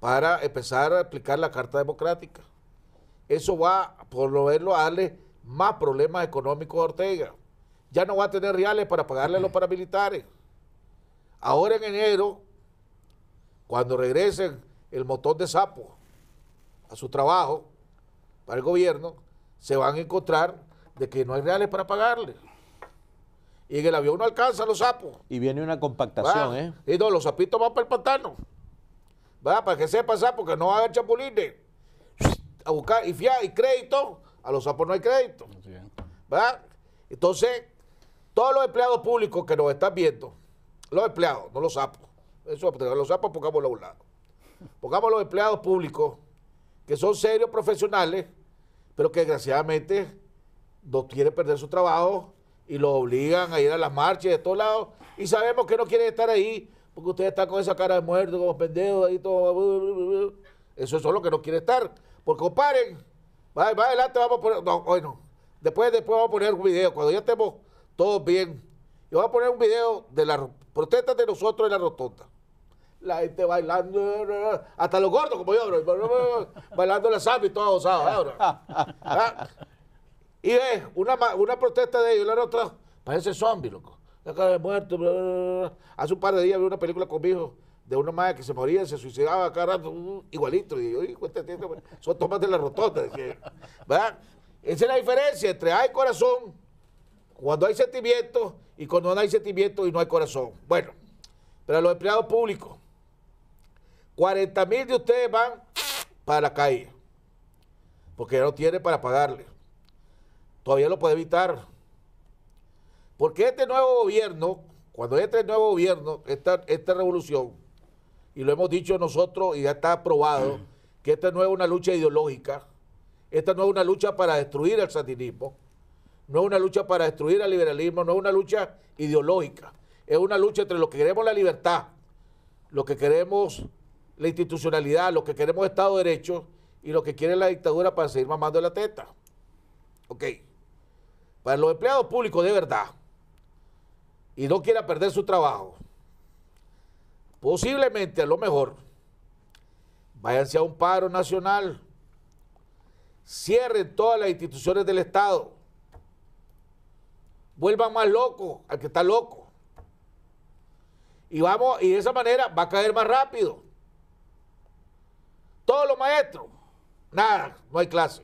para empezar a aplicar la Carta Democrática. Eso va, por lo menos, a darle más problemas económicos a Ortega. Ya no va a tener reales para pagarle a los paramilitares. Ahora en enero, cuando regresen el montón de sapos a su trabajo para el gobierno, se van a encontrar de que no hay reales para pagarle. Y en el avión no alcanzan los sapos. Y viene una compactación, ¿va? Y no, los sapitos van para el pantano. ¿Va? Para que sepa sapo, que no hagan chapulines. A buscar y crédito, a los sapos no hay crédito. ¿Va? Entonces, todos los empleados públicos que nos están viendo, los empleados, no los sapos, los sapos pongámoslo a un lado. Pongamos los empleados públicos que son serios profesionales, pero que desgraciadamente no quieren perder su trabajo y los obligan a ir a las marchas de todos lados, y sabemos que no quieren estar ahí porque ustedes están con esa cara de muerto, como pendejos ahí todo. Eso son los que no quieren estar. Porque comparen, más adelante vamos a poner, no, hoy no, después vamos a poner un video, cuando ya estemos todos bien, y vamos a poner un video de las protestas de nosotros en la rotonda. La gente bailando, hasta los gordos como yo, bailando la samba y todo gozado. Y ves, una protesta de ellos, la otra, parece zombie, loco. La cara de muerto. Hace un par de días vi una película con mi hijo de una madre que se moría, se suicidaba cada rato, igualito. Y yo, son tomas de la rotonda. ¿Verdad? Esa es la diferencia entre hay corazón, cuando hay sentimiento, y cuando no hay sentimiento y no hay corazón. Bueno, pero los empleados públicos, 40,000 de ustedes van para la calle, porque ya no tienen para pagarle. Todavía lo puede evitar. Porque este nuevo gobierno, cuando entre el nuevo gobierno, esta revolución, y lo hemos dicho nosotros y ya está aprobado, que esta no es una lucha ideológica, esta no es una lucha para destruir el sandinismo, no es una lucha para destruir el liberalismo, no es una lucha ideológica, es una lucha entre lo que queremos la libertad, lo que queremos la institucionalidad, lo que queremos Estado de Derecho y lo que quiere la dictadura para seguir mamando la teta. Ok. Para los empleados públicos de verdad, y no quiera perder su trabajo, posiblemente, a lo mejor, váyanse a un paro nacional, cierren todas las instituciones del Estado, vuelvan más locos al que está loco, Y de esa manera va a caer más rápido. Todos los maestros, nada, no hay clase.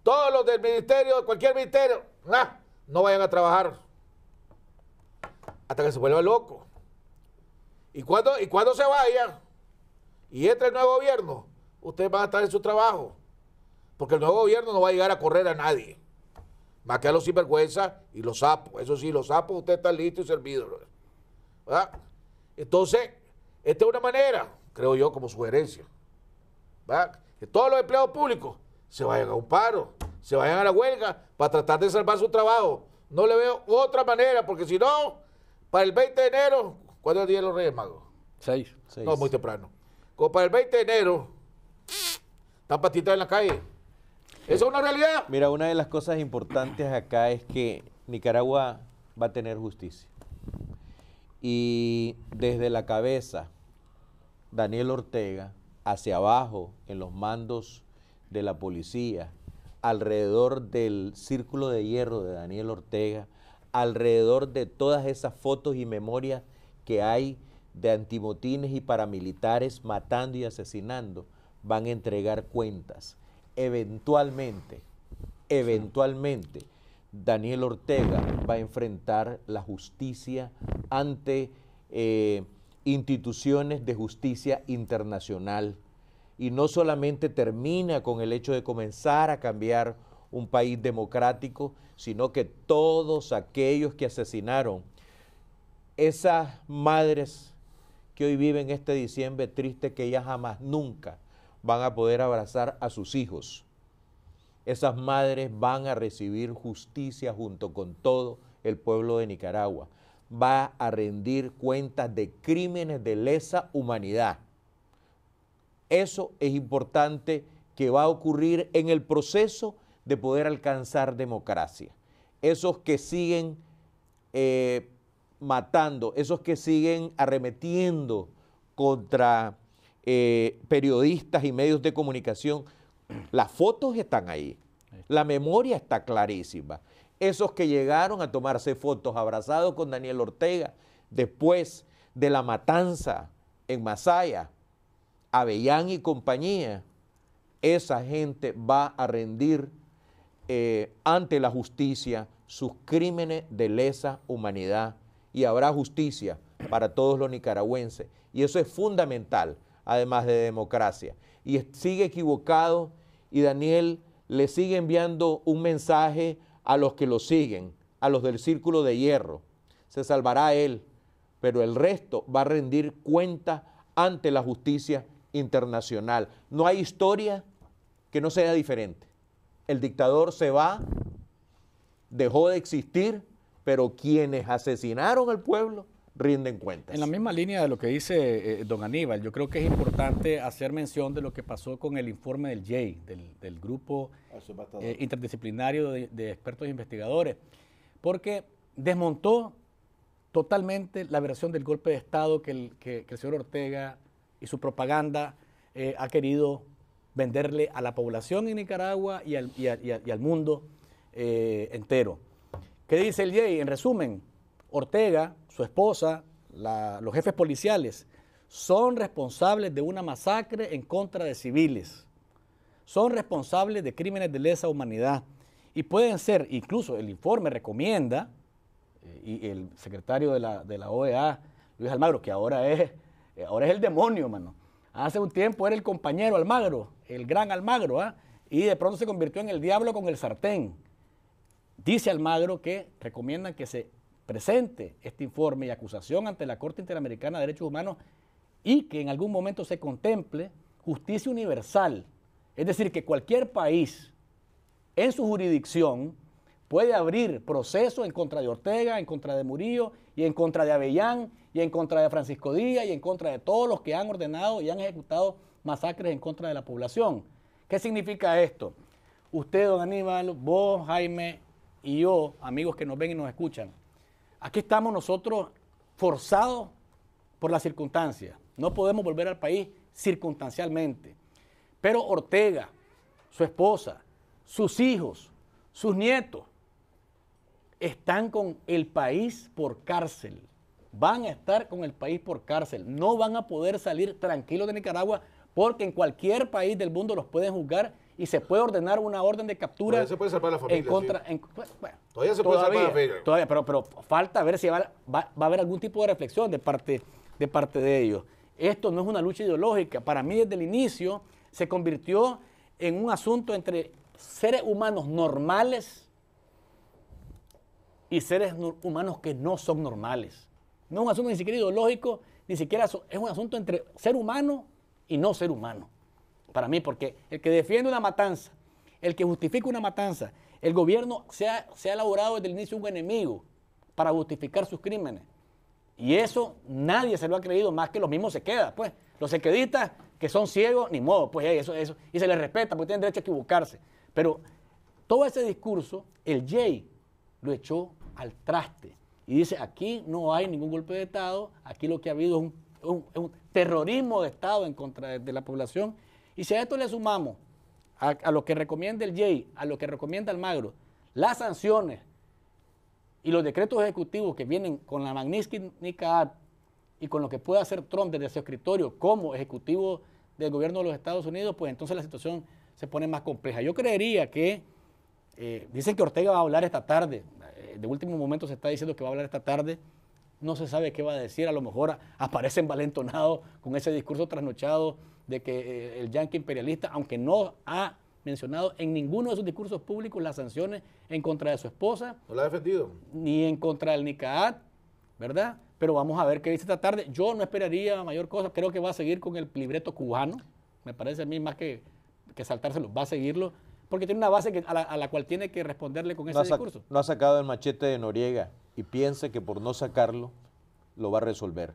Todos los del ministerio, de cualquier ministerio, nada, no vayan a trabajar. Hasta que se vuelva loco. Y cuando se vaya y entre el nuevo gobierno, ustedes van a estar en su trabajo. Porque el nuevo gobierno no va a llegar a correr a nadie. Va a quedar los sinvergüenzas y los sapos. Eso sí, los sapos ustedes están listos y servidos. ¿Verdad? Entonces, esta es una manera, creo yo, como sugerencia. ¿Verdad? Que todos los empleados públicos se vayan a un paro, se vayan a la huelga para tratar de salvar su trabajo. No le veo otra manera, porque si no, para el 20 de enero, ¿cuándo es el Día de los Reyes Magos? 6. No, muy temprano. Como para el 20 de enero, están patitas en la calle. ¿Eso es una realidad? Mira, una de las cosas importantes acá es que Nicaragua va a tener justicia. Y desde la cabeza, Daniel Ortega, hacia abajo, en los mandos de la policía, alrededor del círculo de hierro de Daniel Ortega, alrededor de todas esas fotos y memorias que hay de antimotines y paramilitares matando y asesinando, van a entregar cuentas. Eventualmente, Daniel Ortega va a enfrentar la justicia ante instituciones de justicia internacional. Y no solamente termina con el hecho de comenzar a cambiar un país democrático, sino que todos aquellos que asesinaron, esas madres que hoy viven este diciembre triste, que ya jamás nunca van a poder abrazar a sus hijos. Esas madres van a recibir justicia junto con todo el pueblo de Nicaragua. Va a rendir cuentas de crímenes de lesa humanidad. Eso es importante, que va a ocurrir en el proceso de poder alcanzar democracia. Esos que siguen matando, esos que siguen arremetiendo contra periodistas y medios de comunicación, las fotos están ahí, la memoria está clarísima. Esos que llegaron a tomarse fotos abrazados con Daniel Ortega después de la matanza en Masaya, Avellán y compañía, esa gente va a rendir ante la justicia sus crímenes de lesa humanidad, y habrá justicia para todos los nicaragüenses. Y eso es fundamental, además de democracia. Y sigue equivocado, y Daniel le sigue enviando un mensaje a los que lo siguen, a los del círculo de hierro. Se salvará él, pero el resto va a rendir cuenta ante la justicia internacional. No hay historia que no sea diferente. El dictador se va, dejó de existir, pero quienes asesinaron al pueblo rinden cuentas. En la misma línea de lo que dice don Aníbal, yo creo que es importante hacer mención de lo que pasó con el informe del JEI, del grupo interdisciplinario de expertos e investigadores, porque desmontó totalmente la versión del golpe de Estado que el señor Ortega y su propaganda ha querido venderle a la población en Nicaragua y al mundo entero. ¿Qué dice el JEI? En resumen, Ortega, su esposa, los jefes policiales, son responsables de una masacre en contra de civiles. Son responsables de crímenes de lesa humanidad. Y pueden ser, incluso el informe recomienda, y el secretario de la OEA, Luis Almagro, que ahora es el demonio, mano. Hace un tiempo era el compañero Almagro, el gran Almagro, y de pronto se convirtió en el diablo con el sartén. Dice Almagro que recomiendan que se presente este informe y acusación ante la Corte Interamericana de Derechos Humanos y que en algún momento se contemple justicia universal. Es decir, que cualquier país en su jurisdicción puede abrir procesos en contra de Ortega, en contra de Murillo y en contra de Avellán y en contra de Francisco Díaz y en contra de todos los que han ordenado y han ejecutado masacres en contra de la población. ¿Qué significa esto? Usted, don Aníbal, vos, Jaime y yo, amigos que nos ven y nos escuchan, aquí estamos nosotros forzados por las circunstancias. No podemos volver al país circunstancialmente. Pero Ortega, su esposa, sus hijos, sus nietos, están con el país por cárcel. van a estar con el país por cárcel. No van a poder salir tranquilos de Nicaragua porque en cualquier país del mundo los pueden juzgar y se puede ordenar una orden de captura. Todavía se puede salvar la familia. En contra, Sí. Bueno, Todavía se puede salvar la familia. todavía, pero falta ver si va a haber algún tipo de reflexión de parte de ellos. Esto no es una lucha ideológica. Para mí, desde el inicio, se convirtió en un asunto entre seres humanos normales y seres humanos que no son normales. No es un asunto ni siquiera ideológico, ni siquiera es un asunto entre ser humano y no ser humano. Para mí, porque el que defiende una matanza, el que justifica una matanza, el gobierno se ha elaborado desde el inicio un enemigo para justificar sus crímenes. Y eso nadie se lo ha creído más que los mismos se queda, pues. Los sequedistas que son ciegos, ni modo, pues eso. Y se les respeta porque tienen derecho a equivocarse. Pero todo ese discurso, el Jay lo echó al traste. Y dice, aquí no hay ningún golpe de Estado, aquí lo que ha habido es un terrorismo de Estado en contra de la población. Y si a esto le sumamos a lo que recomienda el Jay, a lo que recomienda Almagro, las sanciones y los decretos ejecutivos que vienen con la Magnitsky-Nica Act y con lo que puede hacer Trump desde su escritorio como ejecutivo del gobierno de los Estados Unidos, pues entonces la situación se pone más compleja. Yo creería que, dicen que Ortega va a hablar esta tarde, de último momento se está diciendo que va a hablar esta tarde, no se sabe qué va a decir, a lo mejor aparece envalentonado con ese discurso trasnochado de que el yanqui imperialista, aunque no ha mencionado en ninguno de sus discursos públicos las sanciones en contra de su esposa. ¿No la ha defendido? Ni en contra del NICAAT, ¿verdad? Pero vamos a ver qué dice esta tarde. Yo no esperaría mayor cosa, creo que va a seguir con el libreto cubano, me parece a mí más que saltárselo, va a seguirlo, porque tiene una base a la cual tiene que responderle con ese discurso. No ha sacado el machete de Noriega y piensa que por no sacarlo lo va a resolver.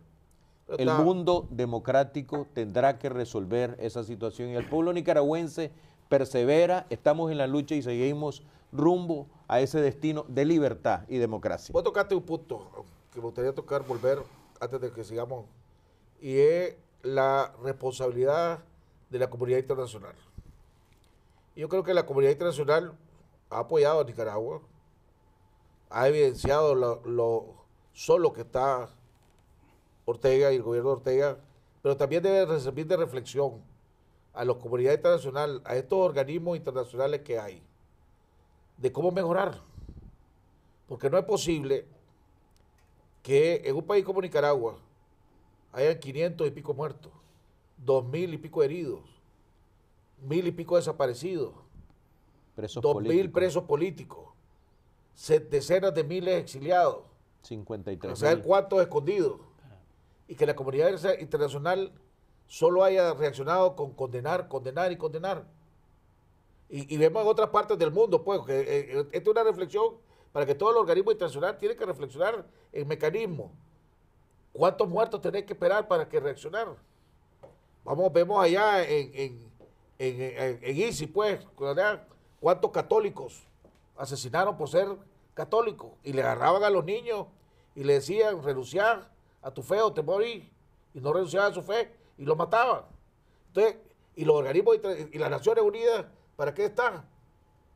El mundo democrático tendrá que resolver esa situación y el pueblo nicaragüense persevera, estamos en la lucha y seguimos rumbo a ese destino de libertad y democracia. Vos tocaste un punto que me gustaría volver antes de que sigamos, y es la responsabilidad de la comunidad internacional. Yo creo que la comunidad internacional ha apoyado a Nicaragua, ha evidenciado lo solo que está Ortega y el gobierno de Ortega, pero también debe servir de reflexión a la comunidad internacional, a estos organismos internacionales que hay, de cómo mejorar. Porque no es posible que en un país como Nicaragua hayan 500 y pico muertos, 2.000 y pico heridos, 1.000 y pico desaparecidos, 2.000 presos políticos, decenas de miles exiliados, 53.000. a saber cuántos escondidos, y que la comunidad internacional solo haya reaccionado con condenar, condenar y condenar. Y vemos en otras partes del mundo, pues, que esta es una reflexión para que todo el organismo internacional tiene que reflexionar en mecanismos. ¿Cuántos muertos tenés que esperar para que reaccionar? Vemos allá en ISIS, pues, cuántos católicos asesinaron por ser católicos y le agarraban a los niños y le decían, renunciar a tu fe o te morís, y no renunciaban a su fe y los mataban. Entonces, y los organismos y las Naciones Unidas, ¿para qué están?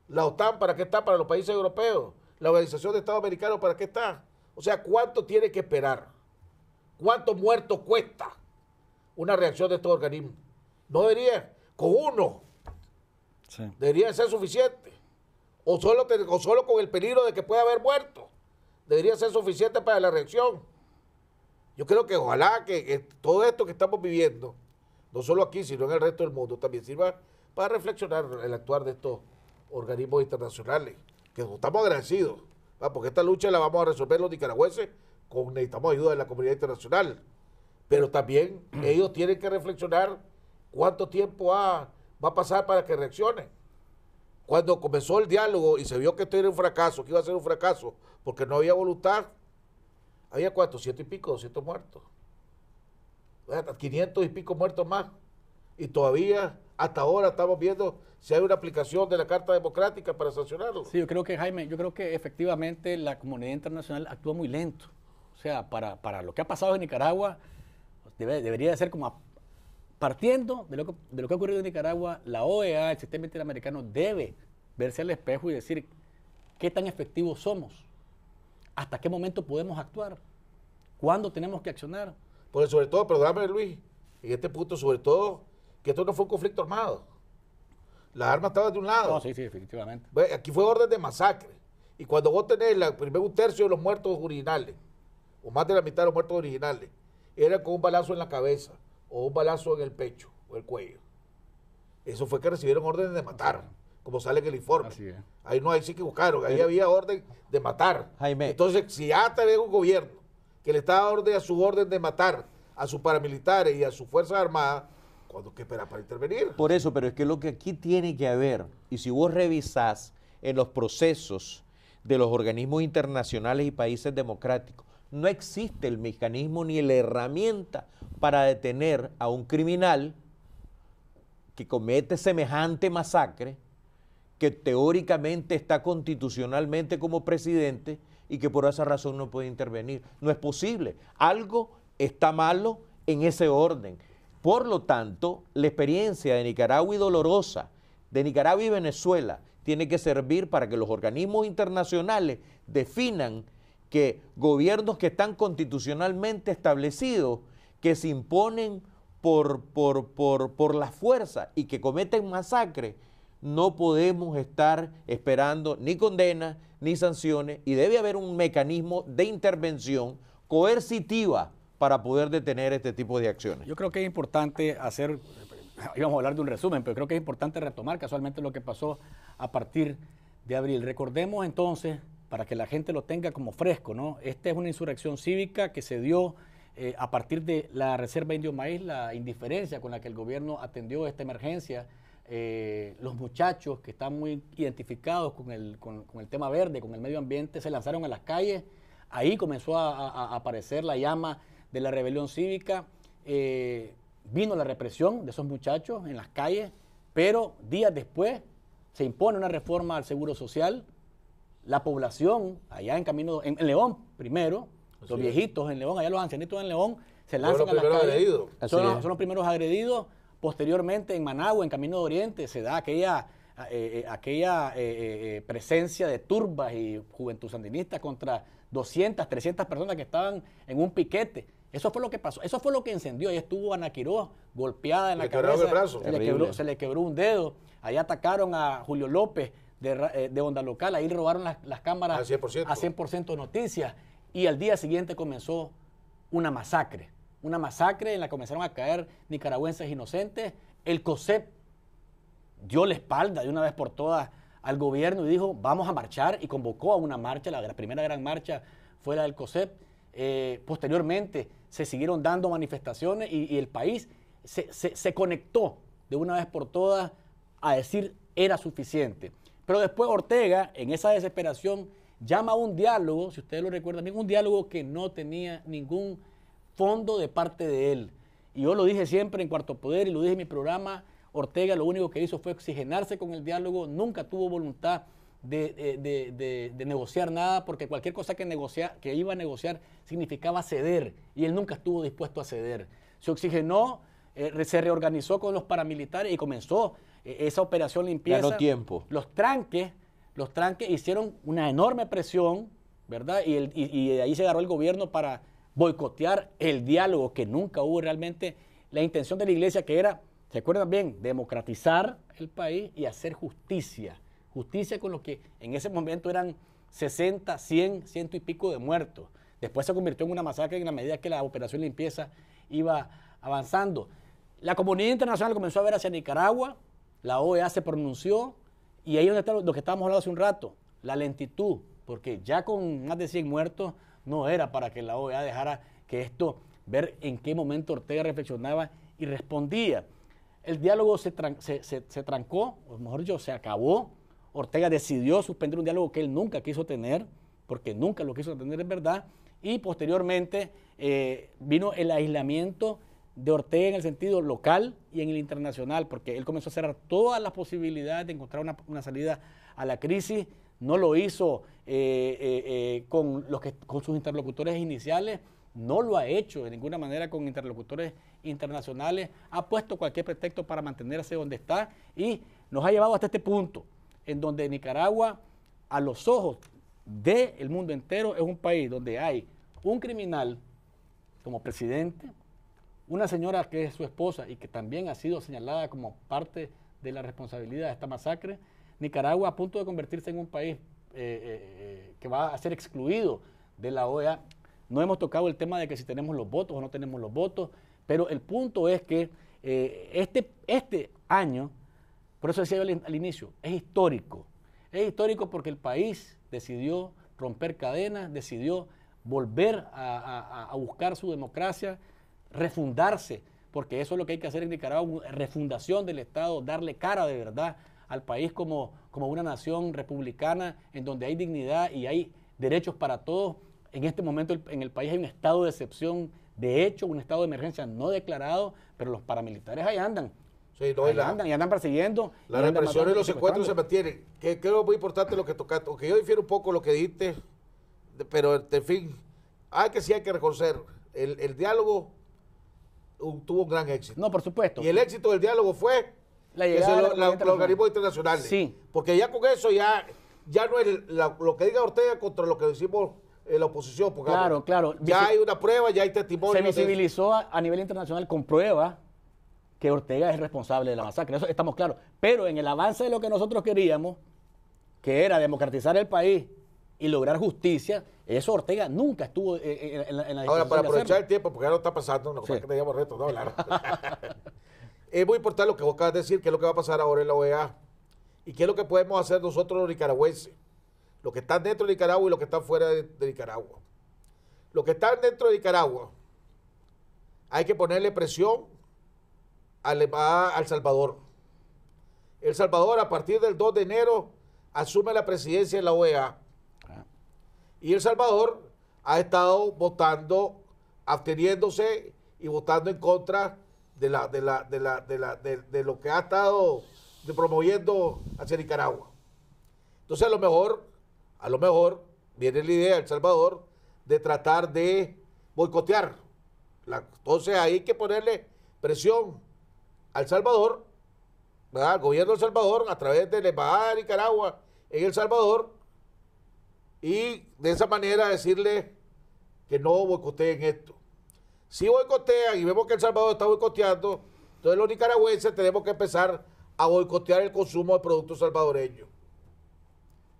La OTAN, ¿para qué está? Para los países europeos. La Organización de Estados Americanos, ¿para qué está? O sea, ¿cuánto tiene que esperar? ¿Cuántos muertos cuesta una reacción de estos organismos? No debería, con uno, sí, debería ser suficiente. O solo con el peligro de que pueda haber muertos, debería ser suficiente para la reacción. Yo creo que ojalá que todo esto que estamos viviendo, no solo aquí, sino en el resto del mundo, también sirva para reflexionar el actuar de estos organismos internacionales, que estamos agradecidos, ¿va? Porque esta lucha la vamos a resolver los nicaragüenses, necesitamos ayuda de la comunidad internacional, pero también ellos tienen que reflexionar cuánto tiempo va a pasar para que reaccionen. Cuando comenzó el diálogo y se vio que esto era un fracaso, que iba a ser un fracaso, porque no había voluntad, había 400 y pico, 200 muertos. 500 y pico muertos más. Y todavía, hasta ahora, estamos viendo si hay una aplicación de la Carta Democrática para sancionarlo. Sí, yo creo que, Jaime, efectivamente la comunidad internacional actúa muy lento. O sea, para lo que ha pasado en Nicaragua, debería de ser como partiendo de lo que ha ocurrido en Nicaragua, la OEA, el sistema interamericano, debe verse al espejo y decir qué tan efectivos somos. ¿Hasta qué momento podemos actuar? ¿Cuándo tenemos que accionar? Porque sobre todo, perdóname Luis, en este punto sobre todo, que esto no fue un conflicto armado. Las armas estaban de un lado. No, sí, efectivamente. Aquí fue orden de masacre. Y cuando vos tenés primero un tercio de los muertos originales, o más de la mitad de los muertos originales, era con un balazo en la cabeza, o un balazo en el pecho, o el cuello. Eso fue que recibieron órdenes de matar, como sale en el informe. Así es. Ahí no, ahí sí que buscaron, ahí había orden de matar. Jaime. Entonces, si ya tenés un gobierno que le está orden a su orden de matar a sus paramilitares y a sus fuerzas armadas, ¿cuándo que esperar para intervenir? Por eso, pero es que lo que aquí tiene que haber, y si vos revisás en los procesos de los organismos internacionales y países democráticos, no existe el mecanismo ni la herramienta para detener a un criminal que comete semejante masacre, que teóricamente está constitucionalmente como presidente y que por esa razón no puede intervenir. No es posible. Algo está malo en ese orden. Por lo tanto, la experiencia de Nicaragua y dolorosa, de Nicaragua y Venezuela, tiene que servir para que los organismos internacionales definan que gobiernos que están constitucionalmente establecidos, que se imponen por la fuerza y que cometen masacre, no podemos estar esperando ni condenas ni sanciones, y debe haber un mecanismo de intervención coercitiva para poder detener este tipo de acciones. Yo creo que es importante íbamos a hablar de un resumen, pero creo que es importante retomar casualmente lo que pasó a partir de abril. Recordemos entonces, para que la gente lo tenga como fresco, ¿no? Esta es una insurrección cívica que se dio a partir de la Reserva Indio Maíz, la indiferencia con la que el gobierno atendió esta emergencia. Los muchachos que están muy identificados con el tema verde, con el medio ambiente, se lanzaron a las calles. Ahí comenzó a aparecer la llama de la rebelión cívica. Vino la represión de esos muchachos en las calles, pero días después se impone una reforma al Seguro Social. La población, allá en León primero, los viejitos en León, allá los ancianitos en León, se lanzan a las calles. Son los primeros agredidos. Posteriormente en Managua, en Camino de Oriente, se da aquella presencia de turbas y juventud sandinista contra 200, 300 personas que estaban en un piquete. Eso fue lo que pasó, eso fue lo que encendió. Ahí estuvo Ana Quiroz golpeada en la cabeza, se le quebró un dedo. Ahí atacaron a Julio López de Onda Local, ahí robaron las cámaras a 100% noticias. Y al día siguiente comenzó una masacre en la que comenzaron a caer nicaragüenses inocentes. El COSEP dio la espalda de una vez por todas al gobierno y dijo, vamos a marchar, y convocó a una marcha. La primera gran marcha fue la del COSEP. Posteriormente se siguieron dando manifestaciones y el país se conectó de una vez por todas a decir era suficiente. Pero después Ortega, en esa desesperación, llama a un diálogo, si ustedes lo recuerdan, un diálogo que no tenía ningún fondo de parte de él. Y yo lo dije siempre en Cuarto Poder y lo dije en mi programa, Ortega lo único que hizo fue oxigenarse con el diálogo, nunca tuvo voluntad de negociar nada, porque cualquier cosa que iba a negociar significaba ceder, y él nunca estuvo dispuesto a ceder. Se oxigenó, se reorganizó con los paramilitares y comenzó esa operación limpieza. Ganó tiempo. Los tranques hicieron una enorme presión, ¿verdad? Y de ahí se agarró el gobierno para boicotear el diálogo, que nunca hubo realmente. La intención de la iglesia, que era, ¿se acuerdan bien?, democratizar el país y hacer justicia con lo que en ese momento eran 60, 100 y pico de muertos. Después se convirtió en una masacre en la medida que la operación limpieza iba avanzando. La comunidad internacional comenzó a ver hacia Nicaragua, la OEA se pronunció, y ahí es donde está lo que estábamos hablando hace un rato, la lentitud, porque ya con más de 100 muertos no era para que la OEA dejara que esto, ver en qué momento Ortega reflexionaba y respondía. El diálogo se trancó, o mejor dicho, se acabó. Ortega decidió suspender un diálogo que él nunca quiso tener, porque nunca lo quiso tener en verdad, y posteriormente vino el aislamiento de Ortega en el sentido local y en el internacional, porque él comenzó a cerrar todas las posibilidades de encontrar una salida a la crisis. No lo hizo con sus interlocutores iniciales, no lo ha hecho de ninguna manera con interlocutores internacionales, ha puesto cualquier pretexto para mantenerse donde está y nos ha llevado hasta este punto, en donde Nicaragua, a los ojos del mundo entero, es un país donde hay un criminal como presidente, una señora que es su esposa y que también ha sido señalada como parte de la responsabilidad de esta masacre, Nicaragua a punto de convertirse en un país que va a ser excluido de la OEA. No hemos tocado el tema de que si tenemos los votos o no tenemos los votos, pero el punto es que este año, por eso decía yo al inicio, es histórico. Es histórico porque el país decidió romper cadenas, decidió volver a buscar su democracia, refundarse, porque eso es lo que hay que hacer en Nicaragua, refundación del Estado, darle cara de verdad al país como una nación republicana en donde hay dignidad y hay derechos para todos. En este momento en el país hay un estado de excepción, de hecho, un estado de emergencia no declarado, pero los paramilitares ahí andan. Sí, no, y andan persiguiendo. La represión y los secuestros se mantienen. Que creo muy importante lo que tocaste, aunque yo difiero un poco lo que dijiste, pero en fin, sí hay que reconocer, el diálogo tuvo un gran éxito. No, por supuesto. Y el éxito del diálogo fue la llegada de los organismos internacionales. Sí. Porque ya con eso ya no es lo que diga Ortega contra lo que decimos en la oposición. Porque claro. Ya hay una prueba, ya hay testimonio. Se visibilizó a nivel internacional con pruebas que Ortega es responsable de la masacre. Eso estamos claros. Pero en el avance de lo que nosotros queríamos, que era democratizar el país y lograr justicia, eso Ortega nunca estuvo en la discusión. Ahora, para aprovechar el tiempo, porque ya no está pasando, no que teníamos retos, no hablar. Es muy importante lo que vos acabas de decir, qué es lo que va a pasar ahora en la OEA y qué es lo que podemos hacer nosotros los nicaragüenses, los que están dentro de Nicaragua y los que están fuera de Nicaragua. Los que están dentro de Nicaragua, hay que ponerle presión al Salvador. El Salvador, a partir del 2 de enero, asume la presidencia de la OEA. Y El Salvador ha estado votando, absteniéndose y votando en contra de lo que ha estado promoviendo hacia Nicaragua. Entonces, a lo mejor viene la idea de El Salvador de tratar de boicotear. Entonces, hay que ponerle presión al Salvador, ¿verdad? Al gobierno de El Salvador, a través de la Embajada de Nicaragua en El Salvador, y de esa manera decirle que no boicoteen esto. Si boicotean y vemos que El Salvador está boicoteando, entonces los nicaragüenses tenemos que empezar a boicotear el consumo de productos salvadoreños.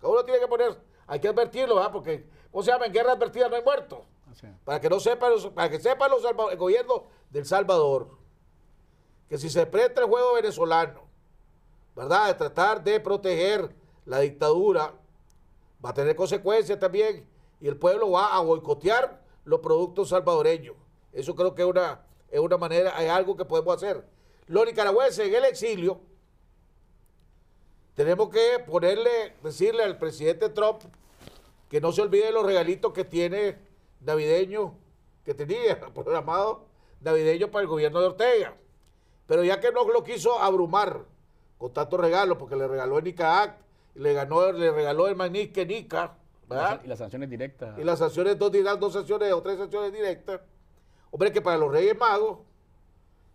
Cada uno tiene que poner, hay que advertirlo, ¿verdad? Porque, ¿cómo se llama? En guerra advertida no hay muertos. Para que no sepan, para que sepan el gobierno del Salvador, que si se presta el juego venezolano, ¿verdad? De tratar de proteger la dictadura, va a tener consecuencias también, y el pueblo va a boicotear los productos salvadoreños. Eso creo que es una manera, es algo que podemos hacer. Los nicaragüenses en el exilio, tenemos que decirle al presidente Trump que no se olvide de los regalitos que tiene navideños, que tenía programado navideños para el gobierno de Ortega. Pero ya que no lo quiso abrumar con tantos regalos, porque le regaló el Nica Act, le regaló el Magnique Nica, ¿verdad? Y las sanciones directas. Y las sanciones, dos sanciones o 3 sanciones directas. Hombre, que para los Reyes Magos,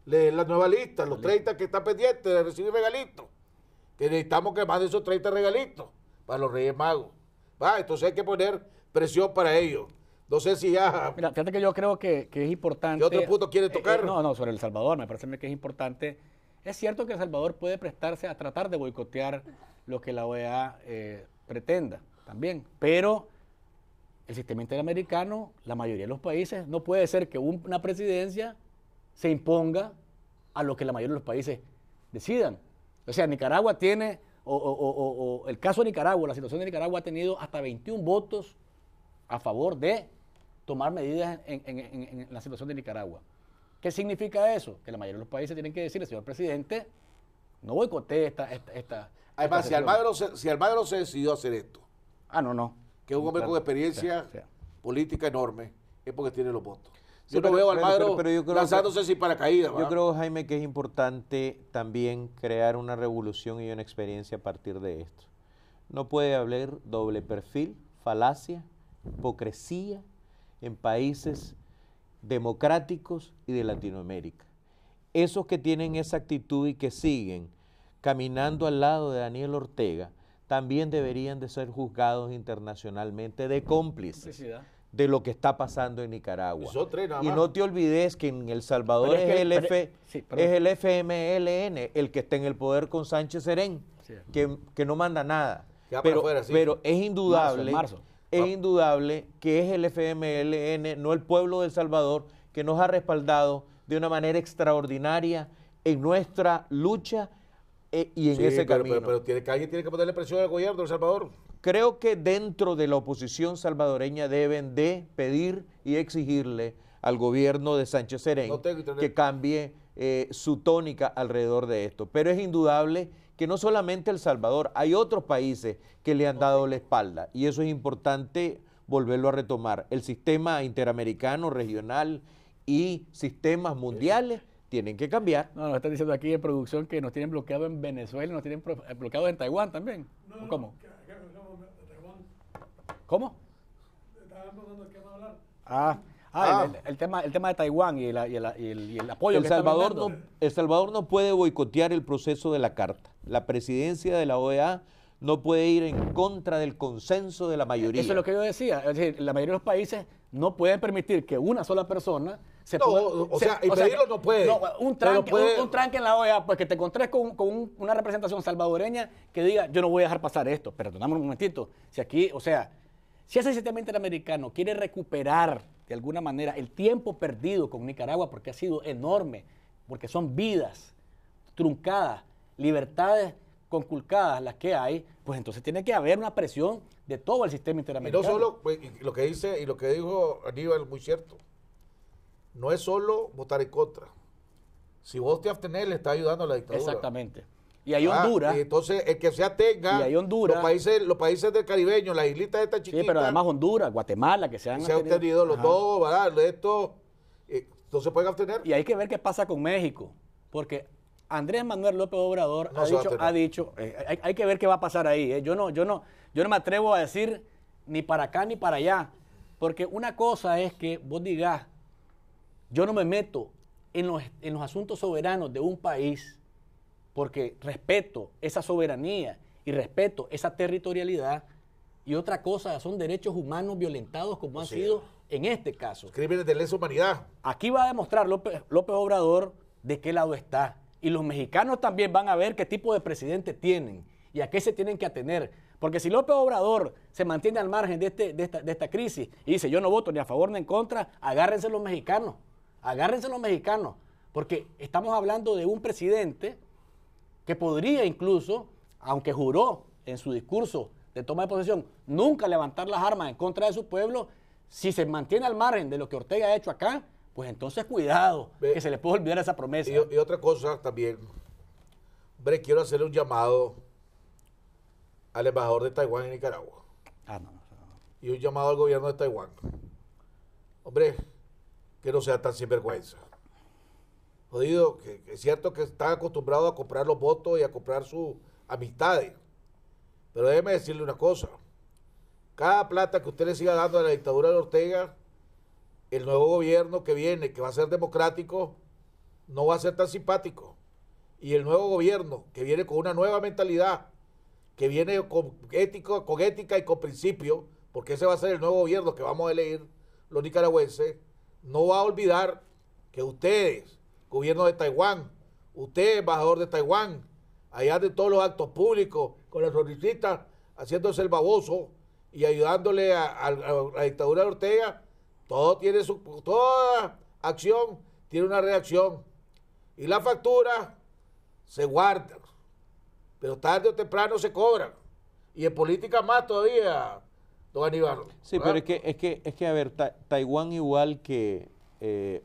la nueva lista, los 30 que están pendientes de recibir regalitos, que necesitamos que manden esos 30 regalitos para los Reyes Magos. ¿Va? Entonces hay que poner presión para ellos. No sé si ya... Mira, fíjate que yo creo que es importante... ¿Qué otro punto quiere tocar? No, sobre El Salvador, me parece que es importante. Es cierto que El Salvador puede prestarse a tratar de boicotear lo que la OEA pretenda también, pero el sistema interamericano, la mayoría de los países, no puede ser que una presidencia se imponga a lo que la mayoría de los países decidan. O sea, Nicaragua tiene, o el caso de Nicaragua, la situación de Nicaragua ha tenido hasta 21 votos a favor de tomar medidas en la situación de Nicaragua. ¿Qué significa eso? Que la mayoría de los países tienen que decirle, señor presidente, no boicotee esta Además, si Almagro se decidió hacer esto, no. que es un hombre con experiencia política enorme, es porque tiene los votos. Sí, yo no veo a Almagro pero yo creo lanzándose sin paracaídas. Yo creo, Jaime, que es importante también crear una revolución y una experiencia a partir de esto. No puede haber doble perfil, falacia, hipocresía en países democráticos y de Latinoamérica. Esos que tienen esa actitud y que siguen caminando al lado de Daniel Ortega también deberían de ser juzgados internacionalmente de cómplices de lo que está pasando en Nicaragua. Son 3 nada y más. no te olvides que en El Salvador Pero es es, que- el FMLN el que está en el poder con Sánchez Serén, Sí. que no manda nada. Queda para Pero, afuera, sí. pero es indudable, Marzo. es indudable que es el FMLN, no el pueblo de El Salvador, que nos ha respaldado de una manera extraordinaria en nuestra lucha y en Sí, ese pero, camino. pero alguien tiene que ponerle presión al gobierno de El Salvador. Creo que dentro de la oposición salvadoreña deben de pedir y exigirle al gobierno de Sánchez Serén No tengo internet. que cambie su tónica alrededor de esto. Pero es indudable que no solamente El Salvador, hay otros países que le han dado la espalda y eso es importante volverlo a retomar. El sistema interamericano, regional y sistemas mundiales tienen que cambiar. No, nos están diciendo aquí en producción que nos tienen bloqueado en Venezuela y nos tienen bloqueados en Taiwán también. ¿O ¿Cómo? ¿Cómo? El tema de Taiwán y el apoyo El que están Salvador, brindando. El Salvador no puede boicotear el proceso de la Carta. La presidencia de la OEA no puede ir en contra del consenso de la mayoría. Eso es lo que yo decía. Es decir, la mayoría de los países no pueden permitir que una sola persona se No, ponga... o sea, impedirlo no puede. Un Pero tranque, puede- un tranque en la OEA, pues que te encontres con una representación salvadoreña que diga, yo no voy a dejar pasar esto. Pero perdóname un momentito. Si aquí, o sea, si ese sistema interamericano quiere recuperar de alguna manera el tiempo perdido con Nicaragua, porque ha sido enorme, porque son vidas truncadas, libertades conculcadas las que hay, pues entonces tiene que haber una presión de todo el sistema Y interamericano. no solo, pues, y lo que dice y lo que dijo Aníbal, muy cierto. No es solo votar en contra. Si vos te abstenés, le está ayudando a la dictadura. Exactamente. Y hay Honduras, Y entonces, el que se atenga, Y hay Honduras. los países del caribeño, las islitas estas sí, chiquitas, pero además Honduras, Guatemala, que se han se han obtenido los Ajá. dos, ¿verdad? Esto, no se pueden abstener. Y hay que ver qué pasa con México, porque Andrés Manuel López Obrador No se va a tener. ha dicho, hay que ver qué va a pasar ahí. Yo no me atrevo a decir ni para acá ni para allá, porque una cosa es que vos digas, yo no me meto en los asuntos soberanos de un país, porque respeto esa soberanía y respeto esa territorialidad, y otra cosa son derechos humanos violentados como han Sí. sido en este caso. Crímenes de lesa humanidad. Aquí va a demostrar López Obrador de qué lado está. Y los mexicanos también van a ver qué tipo de presidente tienen y a qué se tienen que atener. Porque si López Obrador se mantiene al margen de esta crisis y dice yo no voto ni a favor ni en contra, agárrense los mexicanos. Agárrense los mexicanos. Porque estamos hablando de un presidente que podría incluso, aunque juró en su discurso de toma de posesión, nunca levantar las armas en contra de su pueblo, si se mantiene al margen de lo que Ortega ha hecho acá, pues entonces cuidado, Ve- que se le puede olvidar esa promesa. Y otra cosa también, hombre, quiero hacerle un llamado al embajador de Taiwán en Nicaragua No. y un llamado al gobierno de Taiwán. Hombre, que no sea tan sinvergüenza. Jodido, que es cierto que están acostumbrados a comprar los votos y a comprar sus amistades. Pero déjeme decirle una cosa. Cada plata que usted le siga dando a la dictadura de Ortega, el nuevo gobierno que viene, que va a ser democrático, no va a ser tan simpático. Y el nuevo gobierno, que viene con una nueva mentalidad, que viene con ética y con principio, porque ese va a ser el nuevo gobierno que vamos a elegir los nicaragüenses, no va a olvidar que ustedes, gobierno de Taiwán, usted, embajador de Taiwán, allá de todos los actos públicos, con la sonrisita, haciéndose el baboso y ayudándole a la dictadura de Ortega, toda acción tiene una reacción. Y la factura se guarda, pero tarde o temprano se cobra. Y en política más todavía, don Aníbal. Sí, ¿verdad? pero es que a ver, Taiwán igual que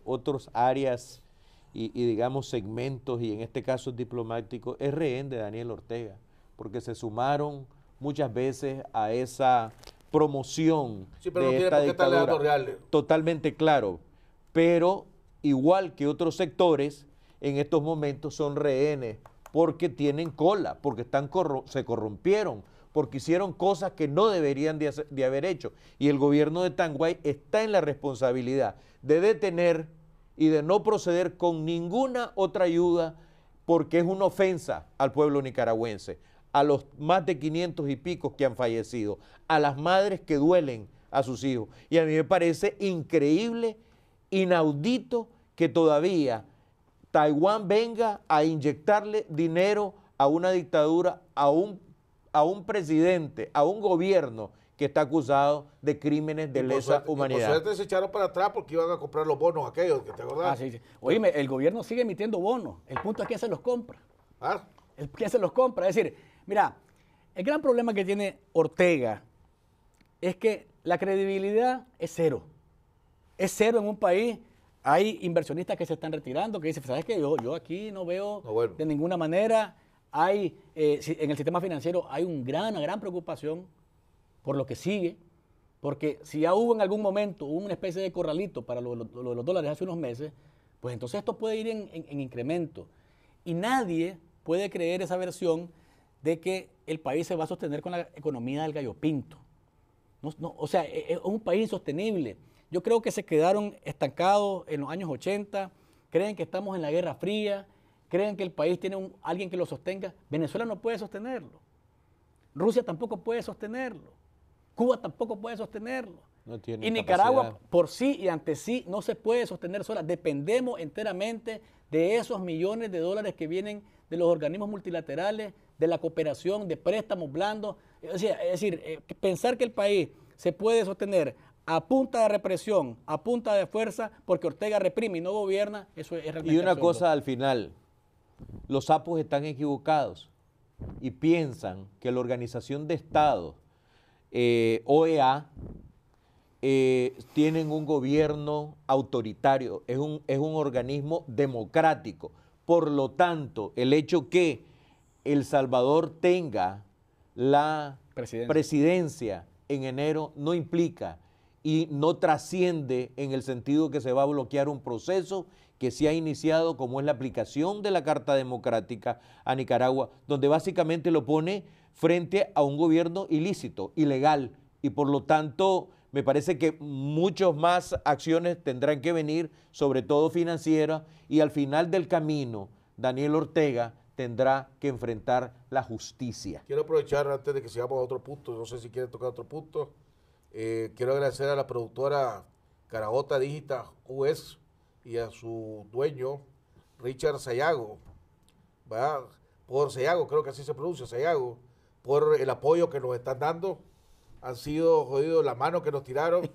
otras áreas y digamos segmentos, y en este caso diplomático, es rehén de Daniel Ortega, porque se sumaron muchas veces a esa promoción Sí, pero no de tiene esta por qué estarle dando dictadura. reales. Totalmente claro, pero igual que otros sectores, en estos momentos son rehenes, porque tienen cola, porque se corrompieron, porque hicieron cosas que no deberían de haber hecho. Y el gobierno de Taiwán está en la responsabilidad de detener y de no proceder con ninguna otra ayuda, porque es una ofensa al pueblo nicaragüense, a los más de 500 y pico que han fallecido, a las madres que duelen a sus hijos. Y a mí me parece increíble, inaudito, que todavía Taiwán venga a inyectarle dinero a una dictadura, a un presidente, a un gobierno que está acusado de crímenes de lesa humanidad. Por suerte se echaron para atrás porque iban a comprar los bonos aquellos, ¿te acordás? Sí. Oíme, el gobierno sigue emitiendo bonos. El punto es quién se los compra. ¿Quién se los compra? Es decir, mira, el gran problema que tiene Ortega es que la credibilidad es cero. Es cero en un país. Hay inversionistas que se están retirando, que dicen, ¿sabes qué? Yo aquí no veo de ninguna manera. Hay, en el sistema financiero hay una gran preocupación por lo que sigue, porque si ya hubo en algún momento una especie de corralito para los dólares hace unos meses, pues entonces esto puede ir en incremento. Y nadie puede creer esa versión de que el país se va a sostener con la economía del gallo pinto. O sea, es un país insostenible. Yo creo que se quedaron estancados en los años 80, creen que estamos en la Guerra Fría, creen que el país tiene alguien que lo sostenga. Venezuela no puede sostenerlo. Rusia tampoco puede sostenerlo. Cuba tampoco puede sostenerlo. No tiene y Nicaragua por sí y ante sí no se puede sostener sola. Dependemos enteramente de esos millones de dólares que vienen de los organismos multilaterales, de la cooperación, de préstamos blandos. Es decir, pensar que el país se puede sostener a punta de represión, a punta de fuerza, porque Ortega reprime y no gobierna, eso es realmente Y una absurdo. cosa al final, los sapos están equivocados y piensan que la Organización de Estados, OEA, tienen un gobierno autoritario, es un organismo democrático. Por lo tanto, el hecho que El Salvador tenga la presidencia en enero no implica y no trasciende en el sentido que se va a bloquear un proceso que se ha iniciado, como es la aplicación de la Carta Democrática a Nicaragua, donde básicamente lo pone frente a un gobierno ilícito, ilegal, y por lo tanto me parece que muchas más acciones tendrán que venir, sobre todo financieras, y al final del camino Daniel Ortega tendrá que enfrentar la justicia. Quiero aprovechar antes de que sigamos a otro punto, no sé si quieren tocar otro punto, quiero agradecer a la productora Carajota Digital US y a su dueño, Richard Sayago, ¿verdad? Por Sayago, creo que así se pronuncia, Sayago, por el apoyo que nos están dando. Han sido jodidos la mano que nos tiraron,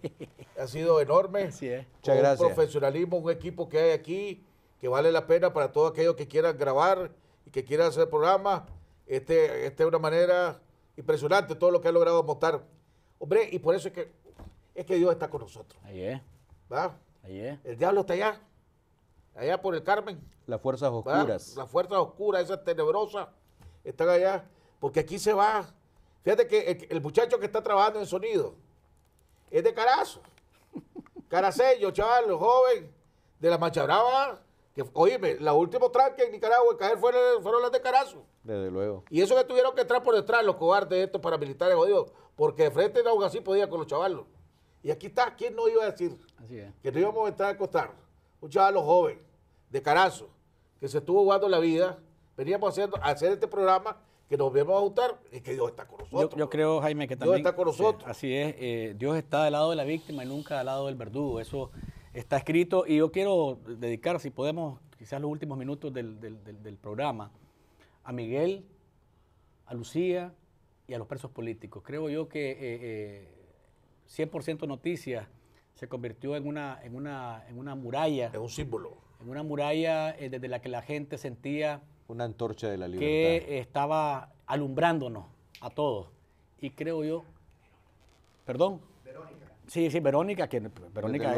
ha sido enorme. Así es. Muchas gracias. Un profesionalismo, un equipo que hay aquí, que vale la pena para todos aquellos que quieran grabar y que quieran hacer programas. Este es una manera impresionante todo lo que ha logrado montar. Hombre, y por eso es que Dios está con nosotros. Ahí es. ¿Va? Ahí es. El diablo está allá por el Carmen. Las fuerzas ¿va? oscuras. Las fuerzas oscuras, esas tenebrosas, están allá, porque aquí se va. Fíjate que el muchacho que está trabajando en sonido es de Carazo. Caraceño, chaval, joven, de la Mancha Brava. Que, oíme, la última tranque en Nicaragua, en caer fueron las de Carazo. Desde luego. Y eso que tuvieron que entrar por detrás los cobardes estos paramilitares jodidos, porque de frente aún así podía con los chavalos. Y aquí está, ¿quién no iba a decir Así es. que no íbamos a entrar a costar? Un chaval joven, de Carazo, que se estuvo jugando la vida, veníamos a hacer este programa, que nos vamos a juntar y que Dios está con nosotros. Yo creo, Jaime, que Dios también... está con nosotros. así es, Dios está del lado de la víctima y nunca del lado del verdugo, eso está escrito. Y yo quiero dedicar, si podemos, quizás los últimos minutos del programa, a Miguel, a Lucía y a los presos políticos. Creo yo que 100% Noticias se convirtió en una muralla. Es un símbolo. En una muralla desde la que la gente sentía Una antorcha de la libertad. que estaba alumbrándonos a todos. Y creo yo, perdón. Verónica. Sí, Verónica, Verónica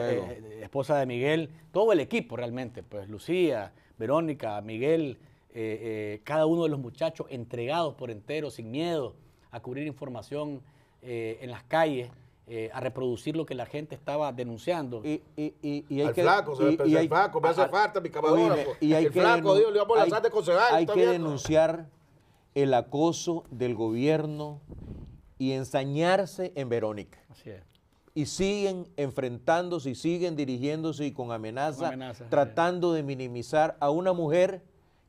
esposa de Miguel, todo el equipo realmente, pues Lucía, Verónica, Miguel, cada uno de los muchachos entregados por entero, sin miedo, a cubrir información en las calles, a reproducir lo que la gente estaba denunciando. Y hay Al que, flaco, el flaco, me hace falta mi camarógrafo. y hay el que flaco, Dios, le vamos a lanzar de concejal. hay ¿está que viendo? denunciar el acoso del gobierno y ensañarse en Verónica. Así es. Y siguen enfrentándose y siguen dirigiéndose y con amenaza, amenazas, tratando de minimizar a una mujer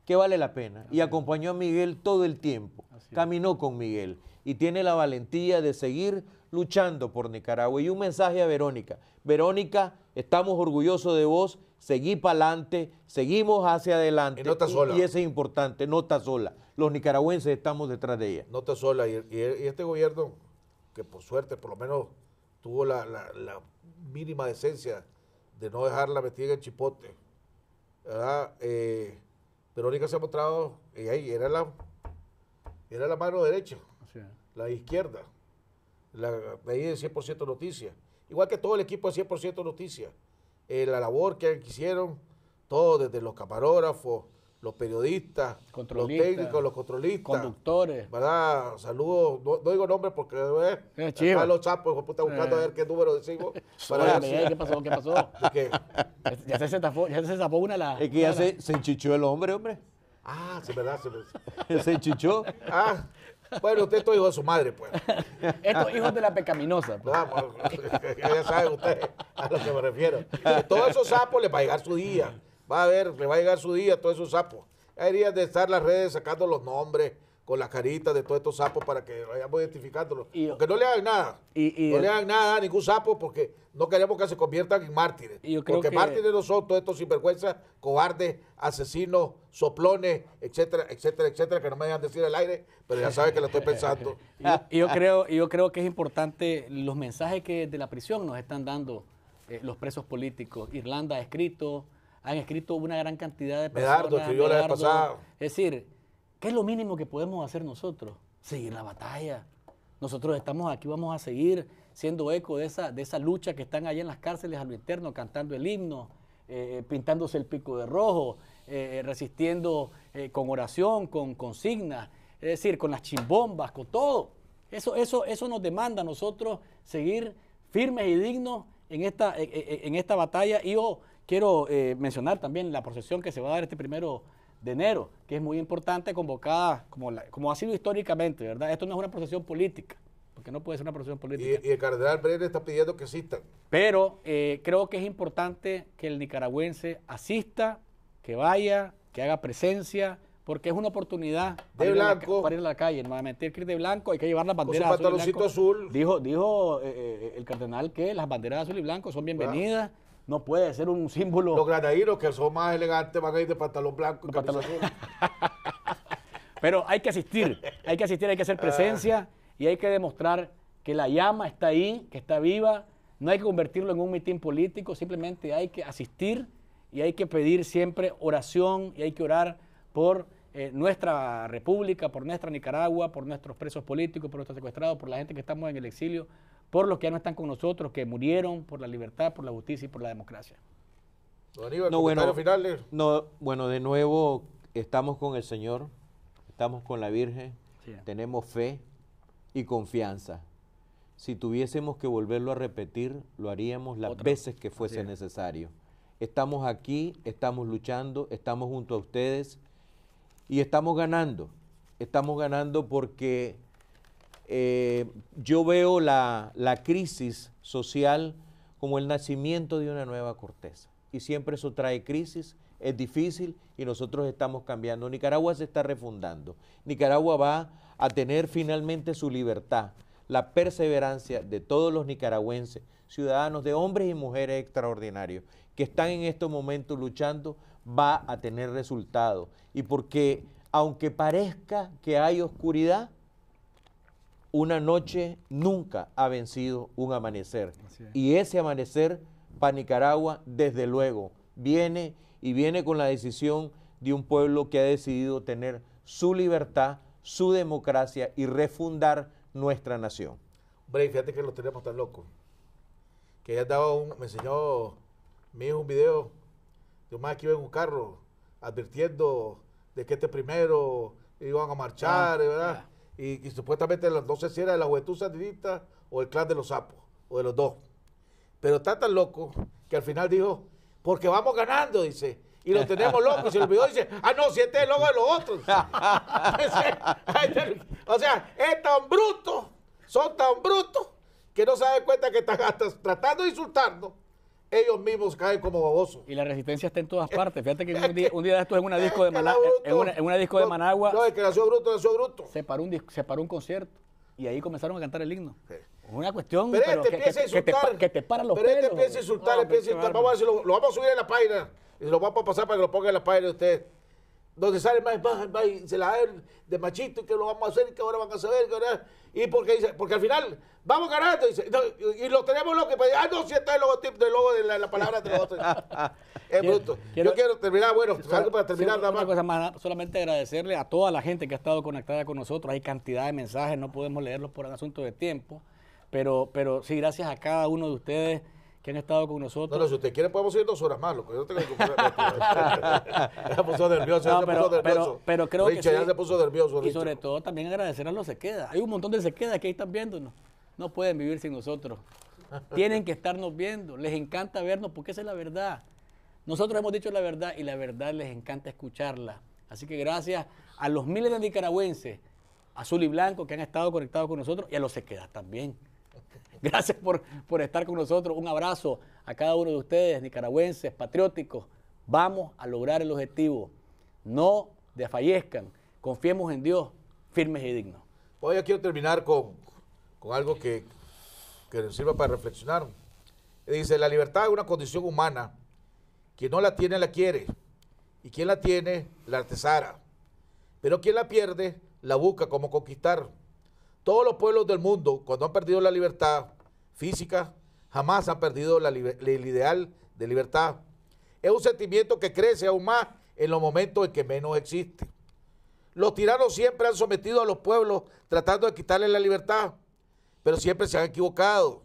que vale la pena. Y acompañó a Miguel todo el tiempo, caminó con Miguel. y tiene la valentía de seguir luchando por Nicaragua. Y un mensaje a Verónica. Verónica, estamos orgullosos de vos, seguí para adelante, seguimos hacia adelante. Y no estás sola. Y eso es importante, no estás sola. Los nicaragüenses estamos detrás de ella. No estás sola. Y este gobierno, que por suerte por lo menos tuvo la mínima decencia de no dejarla metida en el chipote, ¿verdad? Verónica se ha mostrado, ella era la mano derecha, Sí. la izquierda, de ahí de 100% Noticias. Igual que todo el equipo de 100% Noticias. La labor que hicieron, todos, desde los camarógrafos, los periodistas, los Controlistas, técnicos, los controlistas, conductores. ¿verdad? Saludos, no digo nombres porque chivo. están los sapos, hijo de puta, buscando a ver qué número decimos. Para Espérame, ¿qué pasó? ¿Qué pasó? que, Ya se zapó una la... Es que ya se enchichó el hombre. sí, verdad. Se enchichó. Bueno, usted es todo hijo de su madre, pues. Estos hijos de la pecaminosa. Pues. Vamos, ya saben ustedes a lo que me refiero. Todos esos sapos les va a llegar su día. Va a ver, le va a llegar su día a todos esos sapos. Deberían de estar las redes sacando los nombres con las caritas de todos estos sapos para que vayamos identificándolos. Porque no le hagan nada. No le hagan nada a ningún sapo porque no queremos que se conviertan en mártires. Porque mártires no son todos estos sinvergüenzas, cobardes, asesinos, soplones, etcétera, etcétera, etcétera, que no me dejan decir al aire, pero ya saben que lo estoy pensando. Y yo creo que es importante los mensajes que de la prisión nos están dando los presos políticos. Irlanda han escrito una gran cantidad de personas. Medardo escribió la vez pasada. Es decir, ¿qué es lo mínimo que podemos hacer nosotros? Seguir la batalla. Nosotros estamos aquí, vamos a seguir siendo eco de esa lucha que están allá en las cárceles a lo interno, cantando el himno, pintándose el pico de rojo, resistiendo con oración, con consignas, es decir, con las chimbombas, con todo. Eso nos demanda a nosotros seguir firmes y dignos en esta batalla. Y yo quiero mencionar también la procesión que se va a dar este 1 de enero, que es muy importante, convocada como ha sido históricamente, ¿verdad? Esto no es una procesión política, porque no puede ser una procesión política. Y el cardenal Brenes está pidiendo que asistan. Pero creo que es importante que el nicaragüense asista, que vaya, que haga presencia, porque es una oportunidad para ir a la calle. Nuevamente, hay que ir de blanco, hay que llevar las banderas azul y blanco. Azul. Dijo el cardenal que las banderas azul y blanco son bienvenidas. No puede ser un símbolo. Los granadinos, que son más elegantes, van a ir de pantalón blanco y camisa azul. Pero hay que asistir, hay que hacer presencia y hay que demostrar que la llama está ahí, que está viva. No hay que convertirlo en un mitin político, simplemente hay que asistir y hay que pedir siempre oración y hay que orar por nuestra república, por nuestra Nicaragua, por nuestros presos políticos, por nuestros secuestrados, por la gente que estamos en el exilio, por los que ya no están con nosotros, que murieron por la libertad, por la justicia y por la democracia. Finales. Bueno, de nuevo estamos con el Señor, estamos con la Virgen, tenemos fe y confianza. Si tuviésemos que volverlo a repetir, lo haríamos las veces que fuese necesario. Estamos aquí, estamos luchando, estamos junto a ustedes y estamos ganando porque yo veo la crisis social como el nacimiento de una nueva corteza. Y siempre eso trae crisis, es difícil y nosotros estamos cambiando. Nicaragua se está refundando. Nicaragua va a tener finalmente su libertad. La perseverancia de todos los nicaragüenses, ciudadanos, de hombres y mujeres extraordinarios que están en estos momentos luchando, va a tener resultados. Y porque aunque parezca que hay oscuridad, una noche nunca ha vencido un amanecer. Y ese amanecer para Nicaragua, desde luego, viene con la decisión de un pueblo que ha decidido tener su libertad, su democracia y refundar nuestra nación. Hombre, fíjate que lo tenemos tan locos. Que ya me enseñó mi hijo un video de un más que iba en un carro advirtiendo de que primero iban a marchar, ¿verdad? Y supuestamente no sé si era de la Juventud Sandinista o el Clan de los Sapos, o de los dos. Pero está tan loco que al final dijo, porque vamos ganando, dice. Y lo tenemos loco. Y se olvidó, dice, no, si este es el logo de los otros. O sea, es tan bruto, son tan brutos, que no se dan cuenta que están hasta tratando de insultarnos. Ellos mismos caen como babosos. Y la resistencia está en todas partes. Fíjate que un día de estos en una disco de Managua. No, es que nació bruto. Se paró un concierto. y ahí comenzaron a cantar el himno. Sí. Una cuestión Pero este empieza a insultar. que te para los pero pelos. este empieza a insultar, empieza a insultar. Vamos a ver si lo vamos a subir en la página. Y lo vamos a pasar para que lo ponga en la página de ustedes. Donde sale más, y se la da de machito, y que lo vamos a hacer, y que ahora van a saber, que ahora... Y porque al final vamos ganando, dice, no, y lo tenemos loco, y no, si está el logotipo, el logo de la palabra de los otros. Es bruto. Yo quiero terminar, bueno, algo para terminar nada más. Una cosa más, solamente agradecerle a toda la gente que ha estado conectada con nosotros. Hay cantidad de mensajes, no podemos leerlos por un asunto de tiempo, pero sí, gracias a cada uno de ustedes que han estado con nosotros. No, si usted quiere podemos ir 2 horas más, loco. Yo no tengo que se puso nervioso, pero creo Richard, que sí. ya se puso nervioso. Y sobre todo también agradecer a los Sequeda. Hay un montón de Sequeda que ahí están viéndonos. No pueden vivir sin nosotros. Tienen que estarnos viendo. Les encanta vernos porque esa es la verdad. Nosotros hemos dicho la verdad y la verdad les encanta escucharla. Así que gracias a los miles de nicaragüenses, azul y blanco, que han estado conectados con nosotros, y a los Sequeda también. Gracias por estar con nosotros. Un abrazo a cada uno de ustedes, nicaragüenses, patrióticos. Vamos a lograr el objetivo. No desfallezcan. Confiemos en Dios, firmes y dignos. Hoy quiero terminar con algo que nos sirva para reflexionar. Dice, la libertad es una condición humana. Quien no la tiene, la quiere. Y quien la tiene, la atesora. Pero quien la pierde, la busca como conquistar. Todos los pueblos del mundo, cuando han perdido la libertad física, jamás han perdido el ideal de libertad. Es un sentimiento que crece aún más en los momentos en que menos existe. Los tiranos siempre han sometido a los pueblos tratando de quitarles la libertad, pero siempre se han equivocado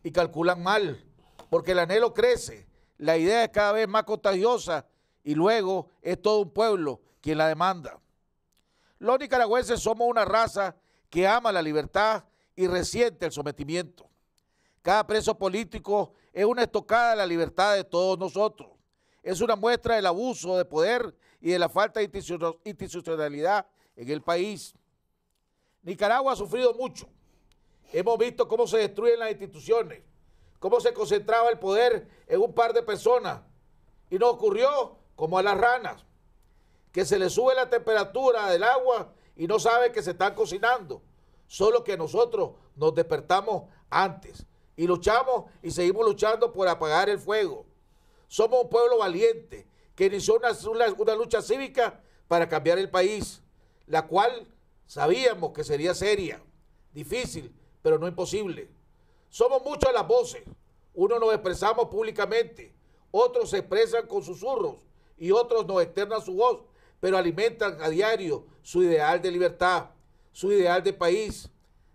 y calculan mal, porque el anhelo crece, la idea es cada vez más contagiosa y luego es todo un pueblo quien la demanda. Los nicaragüenses somos una raza que ama la libertad y resiente el sometimiento. Cada preso político es una estocada de la libertad de todos nosotros. Es una muestra del abuso de poder y de la falta de institucionalidad en el país. Nicaragua ha sufrido mucho. Hemos visto cómo se destruyen las instituciones, cómo se concentraba el poder en un par de personas. Y nos ocurrió como a las ranas, que se les sube la temperatura del agua y no saben que se están cocinando. Solo que nosotros nos despertamos antes y luchamos y seguimos luchando por apagar el fuego. Somos un pueblo valiente que inició una lucha cívica para cambiar el país, la cual sabíamos que sería seria, difícil, pero no imposible. Somos muchas las voces. Unos nos expresamos públicamente, otros se expresan con susurros y otros nos externan su voz, pero alimentan a diario su ideal de libertad, su ideal de país.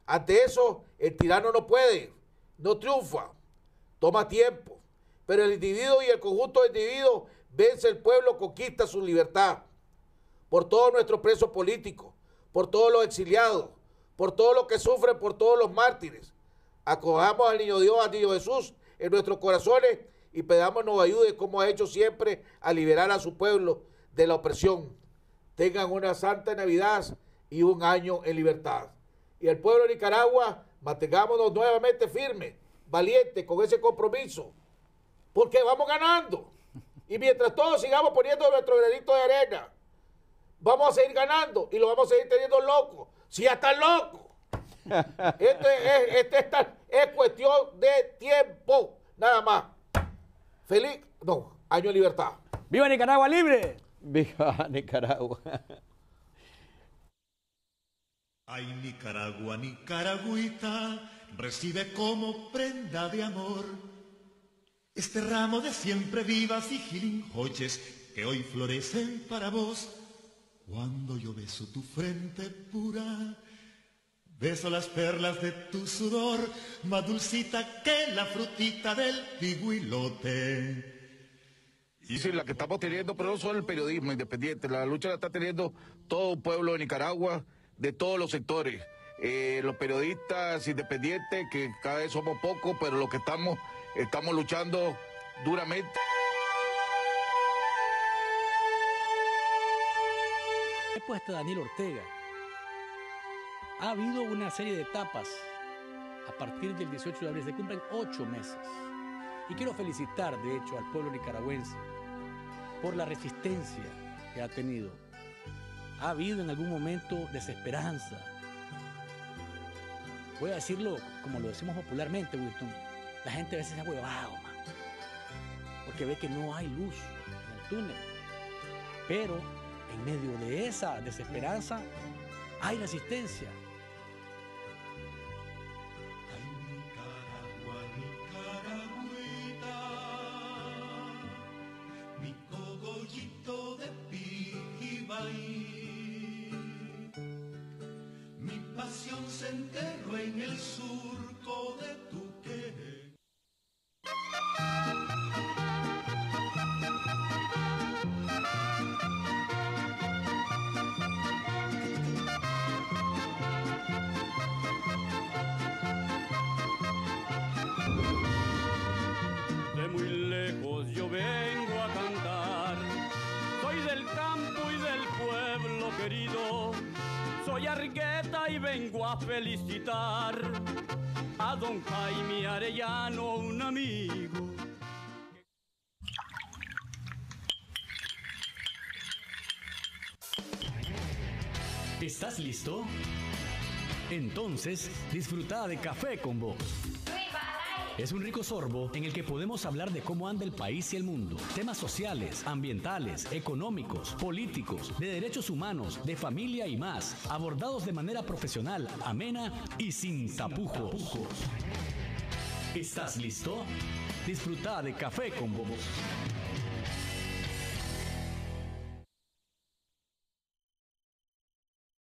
Ante eso, el tirano no puede, no triunfa, toma tiempo, pero el individuo y el conjunto de individuos vence el pueblo, conquista su libertad. Por todos nuestros presos políticos, por todos los exiliados, por todos los que sufren, por todos los mártires, acojamos al niño Dios, al niño Jesús en nuestros corazones y pedamos nos ayude, como ha hecho siempre, a liberar a su pueblo de la opresión. Tengan una santa Navidad y un año en libertad. Y el pueblo de Nicaragua, mantengámonos nuevamente firmes, valientes, con ese compromiso, porque vamos ganando. Y mientras todos sigamos poniendo nuestro granito de arena, vamos a seguir ganando y lo vamos a seguir teniendo loco. Si ya están locos. Es cuestión de tiempo, nada más. Año de libertad. ¡Viva Nicaragua libre! ¡Viva Nicaragua! Ay, Nicaragua, Nicaragüita, recibe como prenda de amor este ramo de siempre vivas y gilinjoches que hoy florecen para vos. Cuando yo beso tu frente pura, beso las perlas de tu sudor, más dulcita que la frutita del pigüilote. Y sí, la que estamos teniendo, pero no solo el periodismo independiente, la lucha la está teniendo todo un pueblo de Nicaragua, de todos los sectores. Los periodistas independientes, que cada vez somos pocos, pero los que estamos luchando duramente. He puesto a Daniel Ortega. Ha habido una serie de etapas. A partir del 18 de abril se cumplen 8 meses. Y quiero felicitar, de hecho, al pueblo nicaragüense por la resistencia que ha tenido. Ha habido en algún momento desesperanza. voy a decirlo como lo decimos popularmente, Wilton, la gente a veces se ha huevado, man, porque ve que no hay luz en el túnel. Pero en medio de esa desesperanza hay resistencia. Mi cogollito de Pijibaí, mi pasión se enterró en el surco de tu querer. De muy lejos yo vengo a cantar, soy del campo y del pueblo querido, soy Argueta y vengo a felicitar a don Jaime Arellano, un amigo. ¿Estás listo? Entonces, disfruta de Café con Vos. Es un rico sorbo en el que podemos hablar de cómo anda el país y el mundo. Temas sociales, ambientales, económicos, políticos, de derechos humanos, de familia y más. Abordados de manera profesional, amena y sin tapujos. ¿Estás listo? Disfruta de Café con Vos.